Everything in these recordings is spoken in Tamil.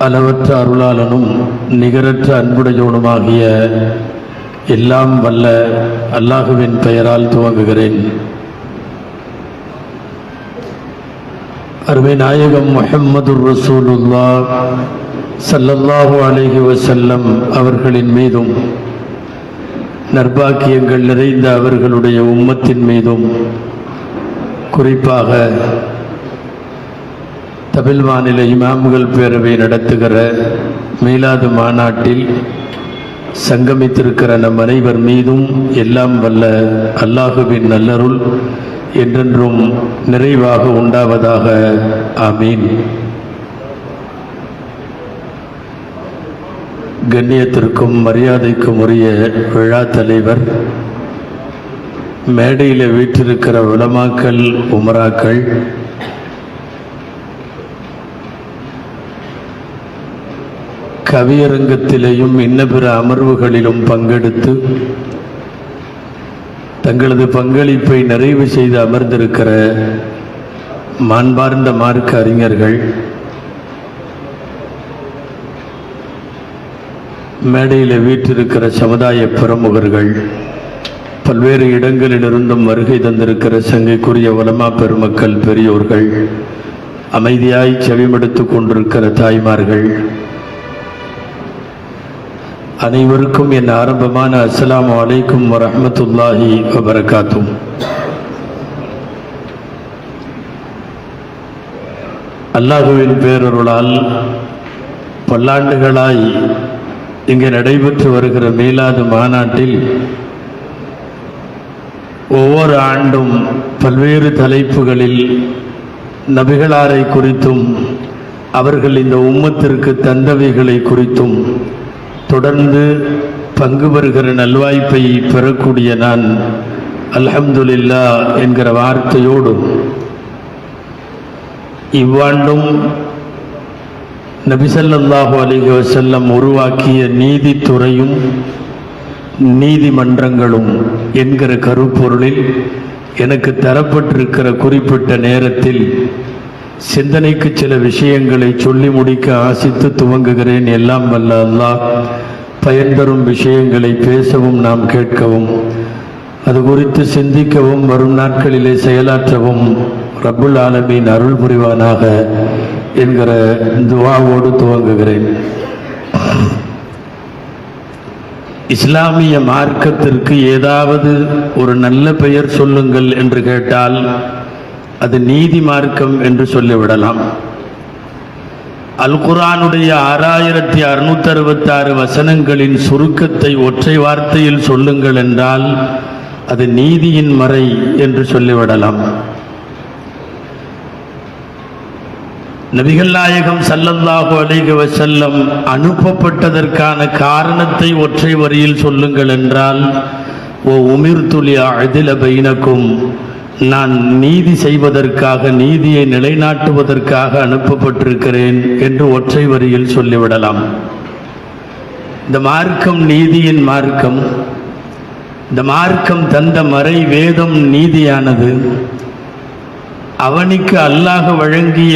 அளவற்ற அருளாளனும் நிகரற்ற அன்புடையோனுமாகிய எல்லாம் வல்ல அல்லாஹுவின் பெயரால் துவங்குகிறேன். அருமை நாயகம் முஹம்மதுர் ரசூலுல்லாஹ் ஸல்லல்லாஹு அலைஹி வஸல்லம் அவர்களின் மீதும் நற்பாக்கியங்கள் நிறைந்த அவர்களுடைய உம்மத்தின் மீதும் குறிப்பாக தமிழ் மாநில இமாம்கள் பேரவை நடத்துகிற மீலாது மாநாட்டில் சங்கமித்திருக்கிற நம் அனைவர் மீதும் எல்லாம் வல்ல அல்லாஹுவின் நல்லருள் என்றென்றும் நிறைவாக உண்டாவதாக. ஆமீன். கண்ணியத்திற்கும் மரியாதைக்கும் உரிய விழா தலைவர், மேடையில் வீற்றிருக்கிற உலமாக்கள், உமராக்கள், கவியரங்கத்திலேயும் இன்ன பிற அமர்வுகளிலும் பங்கெடுத்து தங்களது பங்களிப்பை நிறைவு செய்து அமர்ந்திருக்கிற மாண்பார்ந்த மார்க்க அறிஞர்கள், மேடையில் வீற்றிருக்கிற சமுதாய பிரமுகர்கள், பல்வேறு இடங்களிலிருந்தும் வருகை தந்திருக்கிற சங்கைக்குரிய உலமா பெருமக்கள், பெரியோர்கள், அமைதியாய் செவிமடுத்து கொண்டிருக்கிற தாய்மார்கள், அனைவருக்கும் என் ஆரம்பமான அஸ்ஸலாமு அலைக்கும் வரஹ்மத்துல்லாஹி வபரகாத்துஹ். அல்லாஹுவின் பேரருளால் பல்லாண்டுகளாய் இங்கே நடைபெற்று வருகிற மீலாது மாநாட்டில் ஒவ்வொரு ஆண்டும் பல்வேறு தலைப்புகளில் நபிகளாரை குறித்தும் அவர்கள் இந்த உம்மத்திற்கு தந்தவைகளை குறித்தும் தொடர்ந்து பங்கு பெறுகிற நல்வாய்ப்பை பெறக்கூடிய நான் அல்ஹம்துலில்லாஹ் என்கிற வார்த்தையோடு இவ்வாண்டும் நபி ஸல்லல்லாஹு அலைஹி வஸல்லம் உருவாக்கிய நீதித்துறையும் நீதிமன்றங்களும் என்கிற கருப்பொருளில் எனக்கு தரப்பட்டிருக்கிற குறிப்பிட்ட நேரத்தில் சிந்தனைக்கு சில விஷயங்களை சொல்லி முடிக்க ஆசித்து துவங்குகிறேன். எல்லாம் வல்ல அல்லாஹ் பயன்தரும் விஷயங்களை பேசவும் நாம் கேட்கவும் அது குறித்து சிந்திக்கவும் வரும் நாட்களிலே செயலாற்றவும் ரப்புல் ஆலமீன் அருள் புரிவானாக என்கிற துஆவோடு துவங்குகிறேன். இஸ்லாமிய மார்க்கத்திற்கு ஏதாவது ஒரு நல்ல பெயர் சொல்லுங்கள் என்று கேட்டால் அது நீதி மார்க்கம் என்று சொல்லிவிடலாம். அல் குர்ஆனுடைய 6666 வசனங்களின் சுருக்கத்தை ஒற்றை வார்த்தையில் சொல்லுங்கள் என்றால் அது நீதியின் மறை என்று சொல்லிவிடலாம். நபிகள் நாயகம் ஸல்லல்லாஹு அலைஹி வஸல்லம் அனுப்பப்பட்டதற்கான காரணத்தை ஒற்றை வரியில் சொல்லுங்கள் என்றால் ஓ உமிர்து லிஅஅதில பைனக்கும், நான் நீதி செய்வதற்காக, நீதியை நிலைநாட்டுவதற்காக அனுப்பப்பட்டிருக்கிறேன் என்று ஒற்றை வரியில் சொல்லிவிடலாம். இந்த மார்க்கம் நீதியின் மார்க்கம். இந்த மார்க்கம் தந்த மறை வேதம் நீதியானது. அவனுக்கு அல்லாஹ் வழங்கிய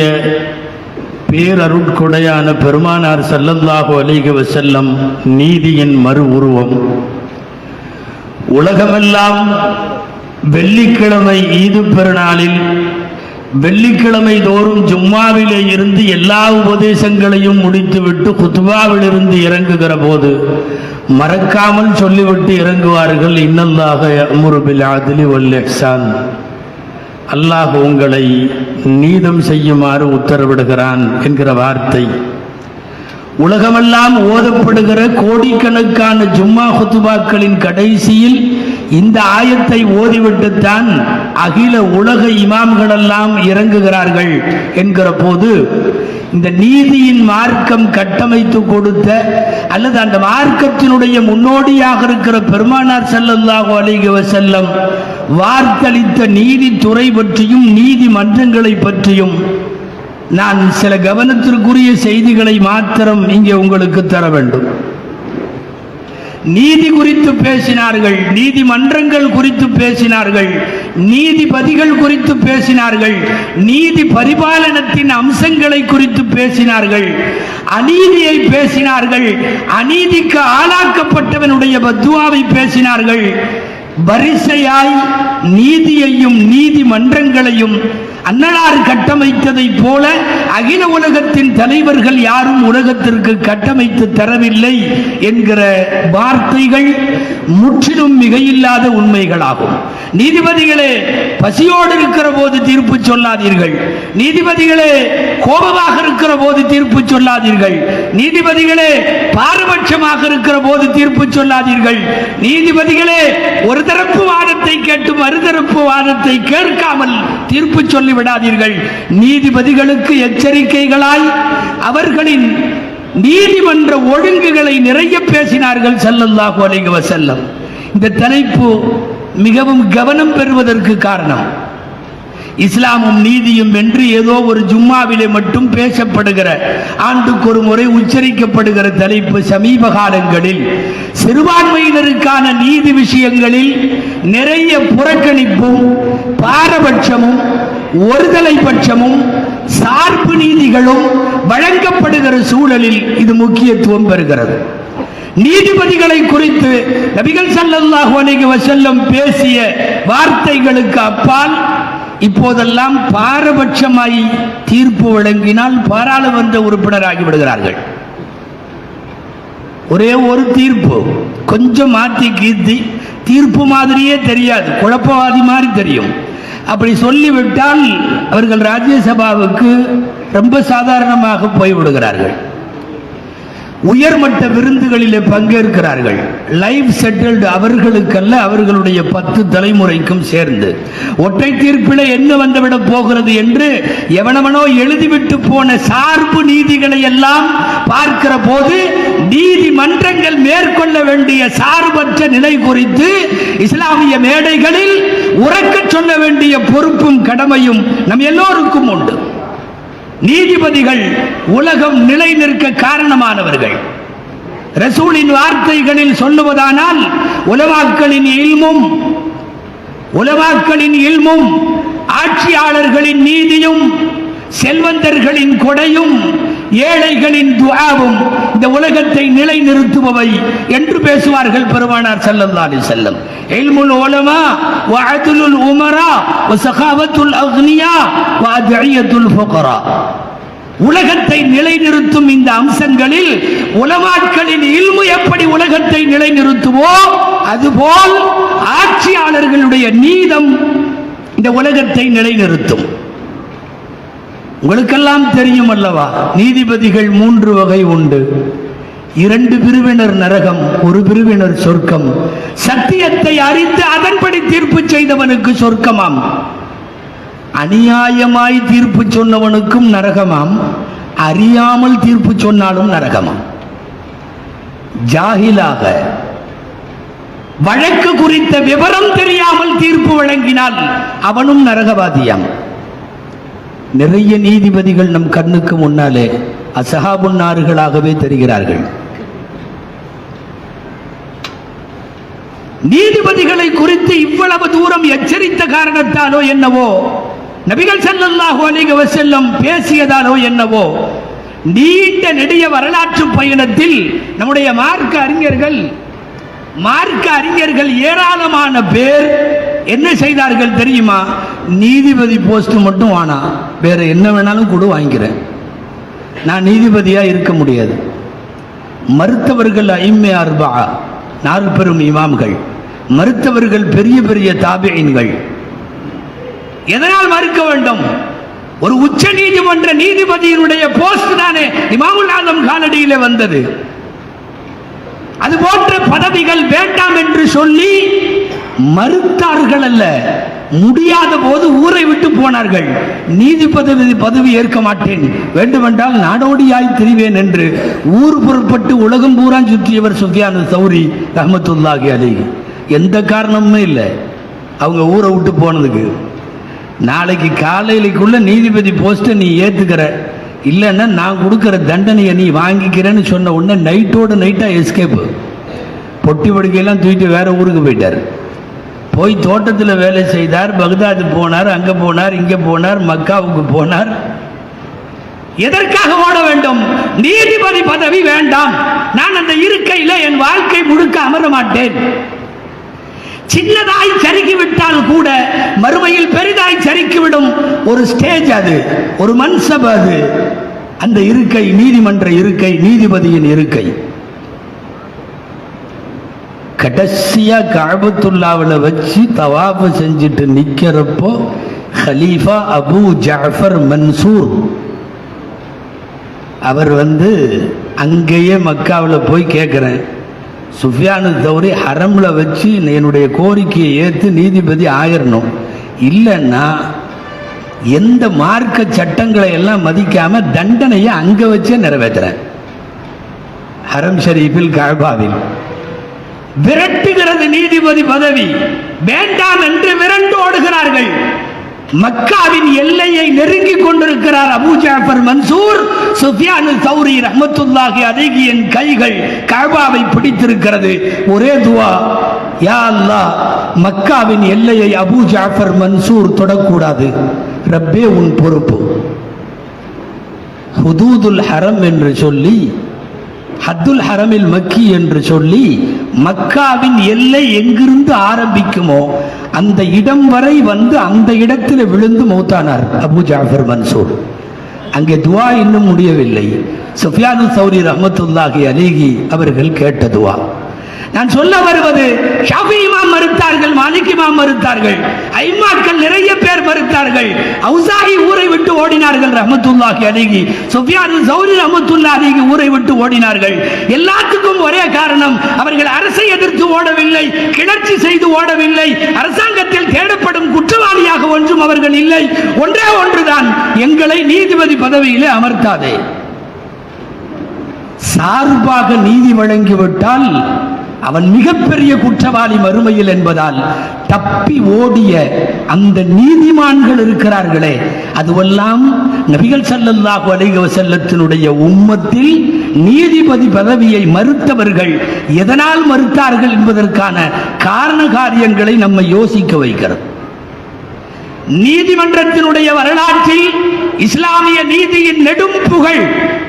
பேரருட்கொடையான பெருமானார் ஸல்லல்லாஹு அலைஹி வஸல்லம் நீதியின் மறு உருவம். உலகமெல்லாம் வெள்ளிக்கிழமை ஈது பெருநாளில் வெள்ளிக்கிழமை தோறும் ஜும்மாவிலே இருந்து எல்லா உபதேசங்களையும் முடித்துவிட்டு குத்பாவில் இருந்து இறங்குகிற போது மறக்காமல் சொல்லிவிட்டு இறங்குவார்கள், இன்னல்லாஹ யஅமுரு பில் அத்லி வல் இஹ்சான், அல்லாஹ் உங்களை நீதம் செய்யுமாறு உத்தரவிடுகிறான் என்கிற வார்த்தை. உலகமெல்லாம் ஓதப்படுகிற கோடிக்கணக்கான ஜும்மா குத்துபாக்களின் கடைசியில் இந்த ஆயத்தை ஓதிவிட்டுத்தான் அகில உலக இமாம்களெல்லாம் இறங்குகிறார்கள் என்கிற போது இந்த நீதியின் மார்க்கம் கட்டமைத்து கொடுத்த அல்லது அந்த மார்க்கத்தினுடைய முன்னோடியாக இருக்கிற பெருமானார் ஸல்லல்லாஹு அலைஹி வஸல்லம் வார்த்தளித்த நீதித்துறை பற்றியும் நீதிமன்றங்களை பற்றியும் நான் சில கவனத்திற்குரிய செய்திகளை மாத்திரம் இங்கே உங்களுக்கு தர வேண்டும். நீதி குறித்து பேசினார்கள், நீதிமன்றங்கள் குறித்து பேசினார்கள், நீதிபதிகள் குறித்து பேசினார்கள், நீதி பரிபாலனத்தின் அம்சங்களை குறித்து பேசினார்கள், அநீதியை பேசினார்கள், அநீதிக்கு ஆளாக்கப்பட்டவனுடைய பத்துவாவை பேசினார்கள். வரிசையாய் நீதியையும் நீதிமன்றங்களையும் அன்னலார் கட்டமைத்ததை போல அகில உலகத்தின் தலைவர்கள் யாரும் உலகத்திற்கு கட்டமைத்து தரவில்லை என்கிற வார்த்தைகள் முற்றிலும் மிகையில்லாத உண்மைகளாகும். நீதிபதிகளே, பசியோடு இருக்கிற போது தீர்ப்பு சொல்லாதீர்கள். நீதிபதிகளே, கோபமாக இருக்கிற போது தீர்ப்பு சொல்லாதீர்கள். நீதிபதிகளே, பாரபட்சமாக இருக்கிற போது தீர்ப்பு சொல்லாதீர்கள். நீதிபதிகளே, ஒரு தரப்பு வாதத்தை கேட்டு மறுதரப்பு வாதத்தை கேட்காமல் தீர்ப்பு சொல்லிவிடாதீர்கள். நீதிபதிகளுக்கு எச்சரிக்கைகளாய் அவர்களின் நீதிமன்ற ஒழுங்குகளை நிறைய பேசினார்கள் ஸல்லல்லாஹு அலைஹி வஸல்லம். இந்த தலைப்பு மிகவும் கவனம் பெறுவதற்கு காரணம், இஸ்லாமும் நீதியும் என்று ஏதோ ஒரு ஜும்மாவிலே மட்டும் பேசப்படுகிற, ஆண்டுக்கு ஒரு முறை உச்சரிக்கப்படுகிற தலைப்பு சமீப காலங்களில் சிறுபான்மையினருக்கான நீதி விஷயங்களில் நிறைய புறக்கணிப்பும் பாரபட்சமும் ஒருதலை பட்சமும் சார்பு நீதிகளும் வழங்கப்படுகிற சூழலில் இது முக்கியத்துவம் பெறுகிறது. நீதிபதிகளை குறித்து நபிகள் ஸல்லல்லாஹு அலைஹி வஸல்லம் பேசிய வார்த்தைகளுக்கு அப்பால் இப்போதெல்லாம் பாரபட்சமாய் தீர்ப்பு வழங்கினால் பாராளுமன்ற உறுப்பினராகி விடுகிறார்கள். ஒரே ஒரு தீர்ப்பு கொஞ்சம் மாற்றி கீர்த்தி தீர்ப்பு மாதிரியே தெரியாது, குழப்பவாதி மாதிரி தெரியும். அப்படி சொல்லிவிட்டால் அவர்கள் ராஜ்யசபாவுக்கு ரொம்ப சாதாரணமாக போய்விடுகிறார்கள். உயர்மட்ட விருந்துகளிலே பங்கேற்கிறார்கள். லைஃப் செட்டில்டு அவர்களுக்கல்ல, அவர்களுடைய 10 தலைமுறைக்கும் சேர்ந்து. ஒற்றை தீர்ப்பிலே என்ன வந்துவிட போகிறது என்று எவனவனோ எழுதிவிட்டு போன சார்பு நீதிகளை எல்லாம் பார்க்கிற போது நீதிமன்றங்கள் மேற்கொள்ள வேண்டிய சார்பற்ற நிலை குறித்து இஸ்லாமிய மேடைகளில் உறக்க சொல்ல வேண்டிய பொறுப்பும் கடமையும் நம் எல்லோருக்கும் உண்டு. நீதிபதிகள் உலகம் நிலை நிற்க காரணமானவர்கள். ரசூலின் வார்த்தைகளில் சொல்லுவதானால் உலமாக்களின் இல்மும் ஆட்சியாளர்களின் நீதியும் செல்வந்தர்களின் கொடையும் ஏழைகளின் துஆவும் இந்த உலகத்தை நிலைநிறுத்துபவை என்று பேசுவார்கள் பெருமானார் ஸல்லல்லாஹு அலைஹி வஸல்லம். இல்முல் உலமா வ அத்லுல் உமரா வ ஸகாவத்துல் அக்னியா வ அத்இயத்துல் ஃபுகரா. உலகத்தை நிலைநிறுத்தும் இந்த அம்சங்களில் உலமாக்களின் இல்மு எப்படி உலகத்தை நிலைநிறுத்துவோ அதுபோல் ஆட்சியாளர்களுடைய நீதம் இந்த உலகத்தை நிலைநிறுத்தும். உங்களுக்கெல்லாம் தெரியும் அல்லவா, நீதிபதிகள் 3 வகை உண்டு. 2 பிரிவினர் நரகம், 1 பிரிவினர் சொர்க்கம். சத்தியத்தை அறிந்து அதன்படி தீர்ப்பு செய்தவனுக்கு சொர்க்கமாம், அநியாயமாய் தீர்ப்பு சொன்னவனுக்கும் நரகமாம், அறியாமல் தீர்ப்பு சொன்னாலும் நரகமாம். ஜாஹிலாக வழக்கு குறித்த விவரம் தெரியாமல் தீர்ப்பு வழங்கினால் அவனும் நரகவாதியாம். நிறைய நீதிபதிகள் நம் கண்ணுக்கு முன்னாலே அஸ்ஹாபுன்னார்களாகவே தெரிகிறார்கள். நீதிபதிகளை குறித்து இவ்வளவு தூரம் எச்சரித்த காரணத்தாலோ என்னவோ, நபிகள் ஸல்லல்லாஹு அலைஹி வஸல்லம் பேசியதாலோ என்னவோ, நீண்ட நெடிய வரலாற்று பயணத்தில் நம்முடைய மார்க்க அறிஞர்கள் ஏராளமான பேர் என்ன செய்தார்கள் தெரியுமா? நீதிபதி போஸ்ட் மட்டும் வானா, வேற என்ன வேணாலும் கூட வாங்கிக்கிறேன், நான் நீதிபதியா இருக்க முடியாது. மறுத்தவர்கள் ஐம்மே அர்பா, 4 பெரும் இமாம்கள். மறுத்தவர்கள் பெரிய பெரிய தாபிஈன்கள். எதனால் மறுக்க வேண்டும்? ஒரு உச்ச நீதிமன்ற நீதிபதியினுடைய போஸ்ட் தானே இமாமுல் ஆலம் காலடியிலே வந்தது. அது போன்ற பதவிகள் வேண்டாம் என்று சொல்லி மறுத்தார்கள் அல்ல, முடியாத போது ஊரை விட்டு போனார்கள். நீதிபதி பதவி ஏற்க மாட்டேன், வேண்டுமென்றால் நாடோடியாய் திரிவேன் என்று ஊர் புறப்பட்டு உலகம் பூரா சுற்றியவர் சுஃபியான் சௌரி ரஹ்மத்துல்லாஹி அலைஹி. எந்த காரணமுமே இல்லை அவங்க ஊரை விட்டு போனதுக்கு. நாளைக்கு காலையிலுக்குள்ள நீதிபதி போஸ்ட்டை நீ ஏத்துக்கிற, இல்லைன்னா நான் கொடுக்குற தண்டனையை நீ வாங்கிக்கிறேன்னு சொன்ன உடனே நைட்டோடு நைட்டாக எஸ்கேப்பு பொட்டி படுக்கையெல்லாம் தூக்கிட்டு வேற ஊருக்கு போயிட்டார். போய் தோட்டத்தில் வேலை செய்தார். பக்தாது போனார், அங்கே போனார், இங்கே போனார், மக்காவுக்கு போனார். எதற்காக ஓட வேண்டும்? நீதிபதி பதவி வேண்டாம், நான் அந்த இருக்கையில் என் வாழ்க்கை முழுக்க அமர மாட்டேன். சின்னதாய் சறுக்கிவிட்டால் கூட மறுமையில் பெரிதாய் சறுக்கிவிடும் ஒரு ஸ்டேஜ் அது, ஒரு மன்சப் அது. அந்த இருக்கை நீதிமன்ற இருக்கை, நீதிபதியின் இருக்கை. கடைசியா கஅபத்துல்லாஹ்ல வச்சு தவாஃப் செஞ்சுட்டு நிக்கிறப்போ ஹலீஃபா அபூ ஜஅஃபர் மன்சூர் அவர் அங்கேயே மக்காவில் போய் கேட்குறேன், சுஃபியானு தௌரி ஹரம்ல வச்சு என்னுடைய கோரிக்கையை ஏற்று நீதிபதி ஆயிரணும், இல்லைன்னா எந்த மார்க்க சட்டங்களை எல்லாம் மதிக்காம தண்டனையை அங்க வச்சே நிறைவேற்றுறேன். ஹரம் ஷரீஃபில் கஅபாவில் விரட்டுகிறது நீதிபதி பதவி. வேண்டாம் என்று விரண்டு ஓடுகிறார்கள். மக்காவின் எல்லையை நெருங்கி கொண்டிருக்கிறார் அபூ ஜஅஃபர் மன்சூர். சுஃபியானு தௌரி ரஹ்மத்துல்லாஹி அலைஹி என் கைகள் கஅபாவை பிடித்திருக்கிறது. ஒரே துவா, யா அல்லாஹ், மக்காவின் எல்லையை அபூ ஜஅஃபர் மன்சூர் தொடக்கூடாது. ரப்பே உன் பொறுப்பு. ஹுதூதுல் ஹரம் என்று சொல்லி, ஹத்துல் ஹரமில் மக்கி என்று சொல்லி, மக்காவின் எல்லை எங்கிருந்து ஆரம்பிக்குமோ அந்த இடம் வரை அந்த இடத்தில் விழுந்து மௌத்தானார் அபூ ஜஅஃபர் மன்சூர். அங்கே துவா இன்னும் முடியவில்லை. சுஃபியானு தௌரி ரஹ்மத்துல்லாஹி அலைஹி அவர்கள் கேட்ட துவா. நான் சொல்ல வருவது, ஷாஃபி இமாம் மறுத்தார்கள், மாலிக் இமாம் மறுத்தார்கள், ஐமாக்கள் நிறைய பேர் மறுத்தார்கள். அவுசாஇ ஊரை விட்டு ஓடினார்கள் ரஹ்மத்துல்லாஹி அலைஹி. சுஃபியானு தௌரி ரஹ்மத்துல்லாஹி அலைஹி ஊரை விட்டு ஓடினார்கள். எல்லாத்துக்கும் ஒரே காரணம், அவர்கள் அரசை எதிர்த்து ஓடவில்லை, கிளர்ச்சி செய்து ஓடவில்லை, அரசாங்கத்தில் தேடப்படும் குற்றவாளியாக ஒன்றும் அவர்கள் இல்லை. ஒன்றே ஒன்றுதான், எங்களை நீதிபதி பதவியிலே அமர்த்தாதே. சார்பாக நீதி வழங்கிவிட்டால் அவன் மிகப்பெரிய குற்றவாளி மறுமையில் என்பதால் தப்பி ஓடிய அந்த நீதிமான்கள் இருக்கிறார்களே, அதுவெல்லாம் நபிகள் ஸல்லல்லாஹு அலைஹி வஸல்லத்தினுடைய உம்மத்தில் நீதிபதி பதவியை மறுத்தவர்கள் எதனால் மறுத்தார்கள் என்பதற்கான காரண காரியங்களை நம்மை யோசிக்க வைக்கிறது. நீதிமன்றத்தினுடைய வரலாற்றில் இஸ்லாமிய நீதியின் நெடும் புகழ்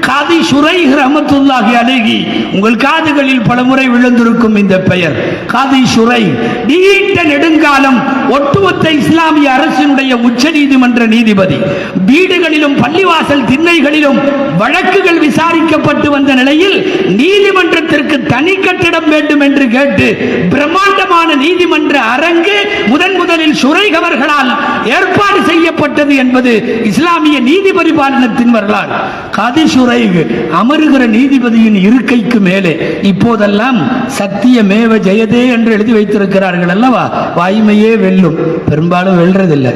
காதி ஷுரைஹ் ரஹ்மத்துல்லாஹி அலைஹி. உங்கள் காதுகளில் பலமுறை விழுந்திருக்கும் இந்த பெயர் காதி ஷுரைஹ். நீண்ட நெடுங்காலம் ஒட்டுமொத்த இஸ்லாமிய அரசினுடைய உச்ச நீதிமன்ற நீதிபதி. வீடுகளிலும் பள்ளிவாசல் திண்ணைகளிலும் வழக்குகள் விசாரிக்கப்பட்டு வந்த நிலையில் நீதிமன்றத்திற்கு தனி கட்டிடம் வேண்டும் என்று கேட்டு பிரம்மாண்டமான நீதிமன்ற அரங்கு முதலில் ஷுரைஹ் அவர்களால் ஏற்பாடு செய்யப்பட்டது என்பது இஸ்லாமிய நீதி பரிபாலனத்தின் வரலாறு. காதி ஷுரைஹ் அமருகிற நீதிபதியின் இருக்கைக்கு மேலே இப்போதெல்லாம் சத்தியமேவ ஜெயதே என்று எழுதி வைத்திருக்கிறார்கள் அல்லவா. வாய்மையே வெல்லும், பெரும்பாலும் வெல்றதில்லை,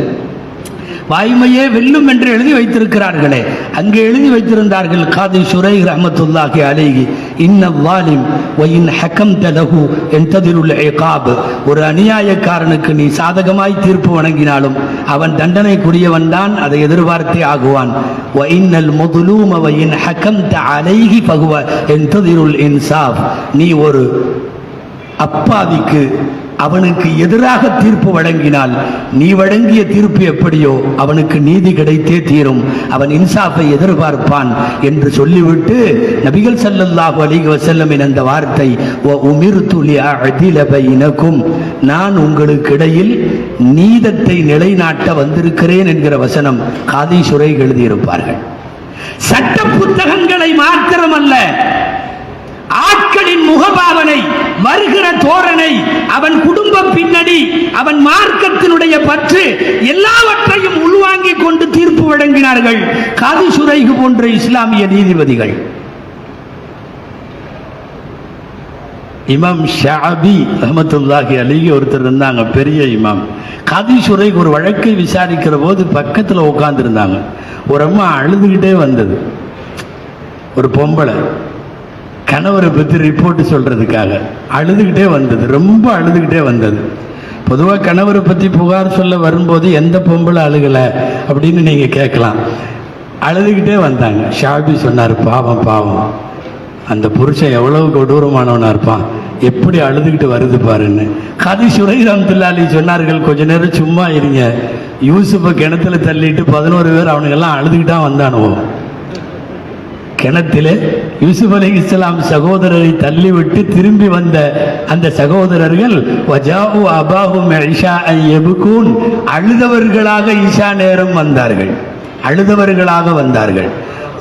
வாய்மையே வெல்லும் என்று எழுதி வைத்திருக்கிறார்களே, அங்கே எழுதி வைத்திருந்தார்கள் காதி ஷுரைஹ் ரஹ்மத்துல்லாஹி அலைஹி, இன்னல் வாலிம் வ இன் ஹகம்த லஹு இன்ததிருல் இகாப். ஒரு அநியாயக்காரனுக்கு நீ சாதகமாய் தீர்ப்பு வழங்கினாலும் அவன் தண்டனைக்குரியவன் தான், அதை எதிர்பார்த்தே ஆகுவான். வ இன்னல் மظلوم வ இன் ஹகம்த அலைஹி ஃபஹுவ இன்ததிருல் இன்சாஃப். நீ ஒரு அப்பாவிக்கு அவனுக்கு எதிராக தீர்ப்பு வழங்கினால் நீ வழங்கிய தீர்ப்பு எப்படியோ அவனுக்கு நீதி கிடைத்தே தீரும், அவன் இன்சாஃபை எதிர்பார்ப்பான் என்று சொல்லிவிட்டு நபிகள் ஸல்லல்லாஹு அலைஹி வஸல்லம் அந்த வார்த்தை, வ உமிர்து லிஅஅதில பைனகும், நான் உங்களுக்கு இடையில் நீதத்தை நிலைநாட்ட வந்திருக்கிறேன் என்கிற வசனம் காதி ஷுரைஹ் எழுதியிருப்பார்கள். சட்ட புத்தகங்களை மாத்திரமல்ல, ஆட்களின் முகபாவனை, வருகிற தோரணை, அவன் குடும்ப பின்னணி, அவன் மார்க்கத்தினுடைய பற்று, எல்லாவற்றையும் உள்வாங்கிக் கொண்டு தீர்ப்பு வழங்கினார்கள் காதி ஷுரைஹ் போன்ற இஸ்லாமிய நீதிபதிகள். இமாம் ஷாபி ரஹ்மத்துல்லாஹி அலைஹி ஒருத்தர் இருந்தாங்க, பெரிய இமாம். காதி ஷுரைஹ் ஒரு வழக்கை விசாரிக்கிற போது பக்கத்தில் உட்கார்ந்து இருந்தாங்க. ஒரு அம்மா அழுதுகிட்டே வந்தது. ஒரு பொம்பளை கணவரை பற்றி ரிப்போர்ட் சொல்றதுக்காக அழுதுகிட்டே வந்தது, ரொம்ப அழுதுகிட்டே வந்தது. பொதுவாக கணவரை பற்றி புகார் சொல்ல வரும்போது எந்த பொம்பளை அழுகலை அப்படின்னு நீங்க கேட்கலாம். அழுதுகிட்டே வந்தாங்க. ஷாபி சொன்னார், பாவம் பாவம், அந்த புருஷன் எவ்வளவு கொடூரமானவனா இருப்பான், எப்படி அழுதுகிட்டு வருது பாருன்னு. கதி சுரைர் ரஹ்மத்துல்லாஹி சொன்னார்கள், கொஞ்ச நேரம் சும்மா இருங்க, யூசுஃபை கிணத்துல தள்ளிட்டு 11 பேர் அவனுக்கெல்லாம் அழுதுகிட்டா வந்தானோ. கிணத்துல யூசுப் அலைஹிஸ்ஸலாம் சகோதரரை தள்ளிவிட்டு திரும்பி வந்த அந்த சகோதரர்கள் வஜாஉ அபாஹும் இஷாஅன் யப்கூன், அழுதவர்களாக இஷா நேரம் வந்தார்கள், அழுதவர்களாக வந்தார்கள்.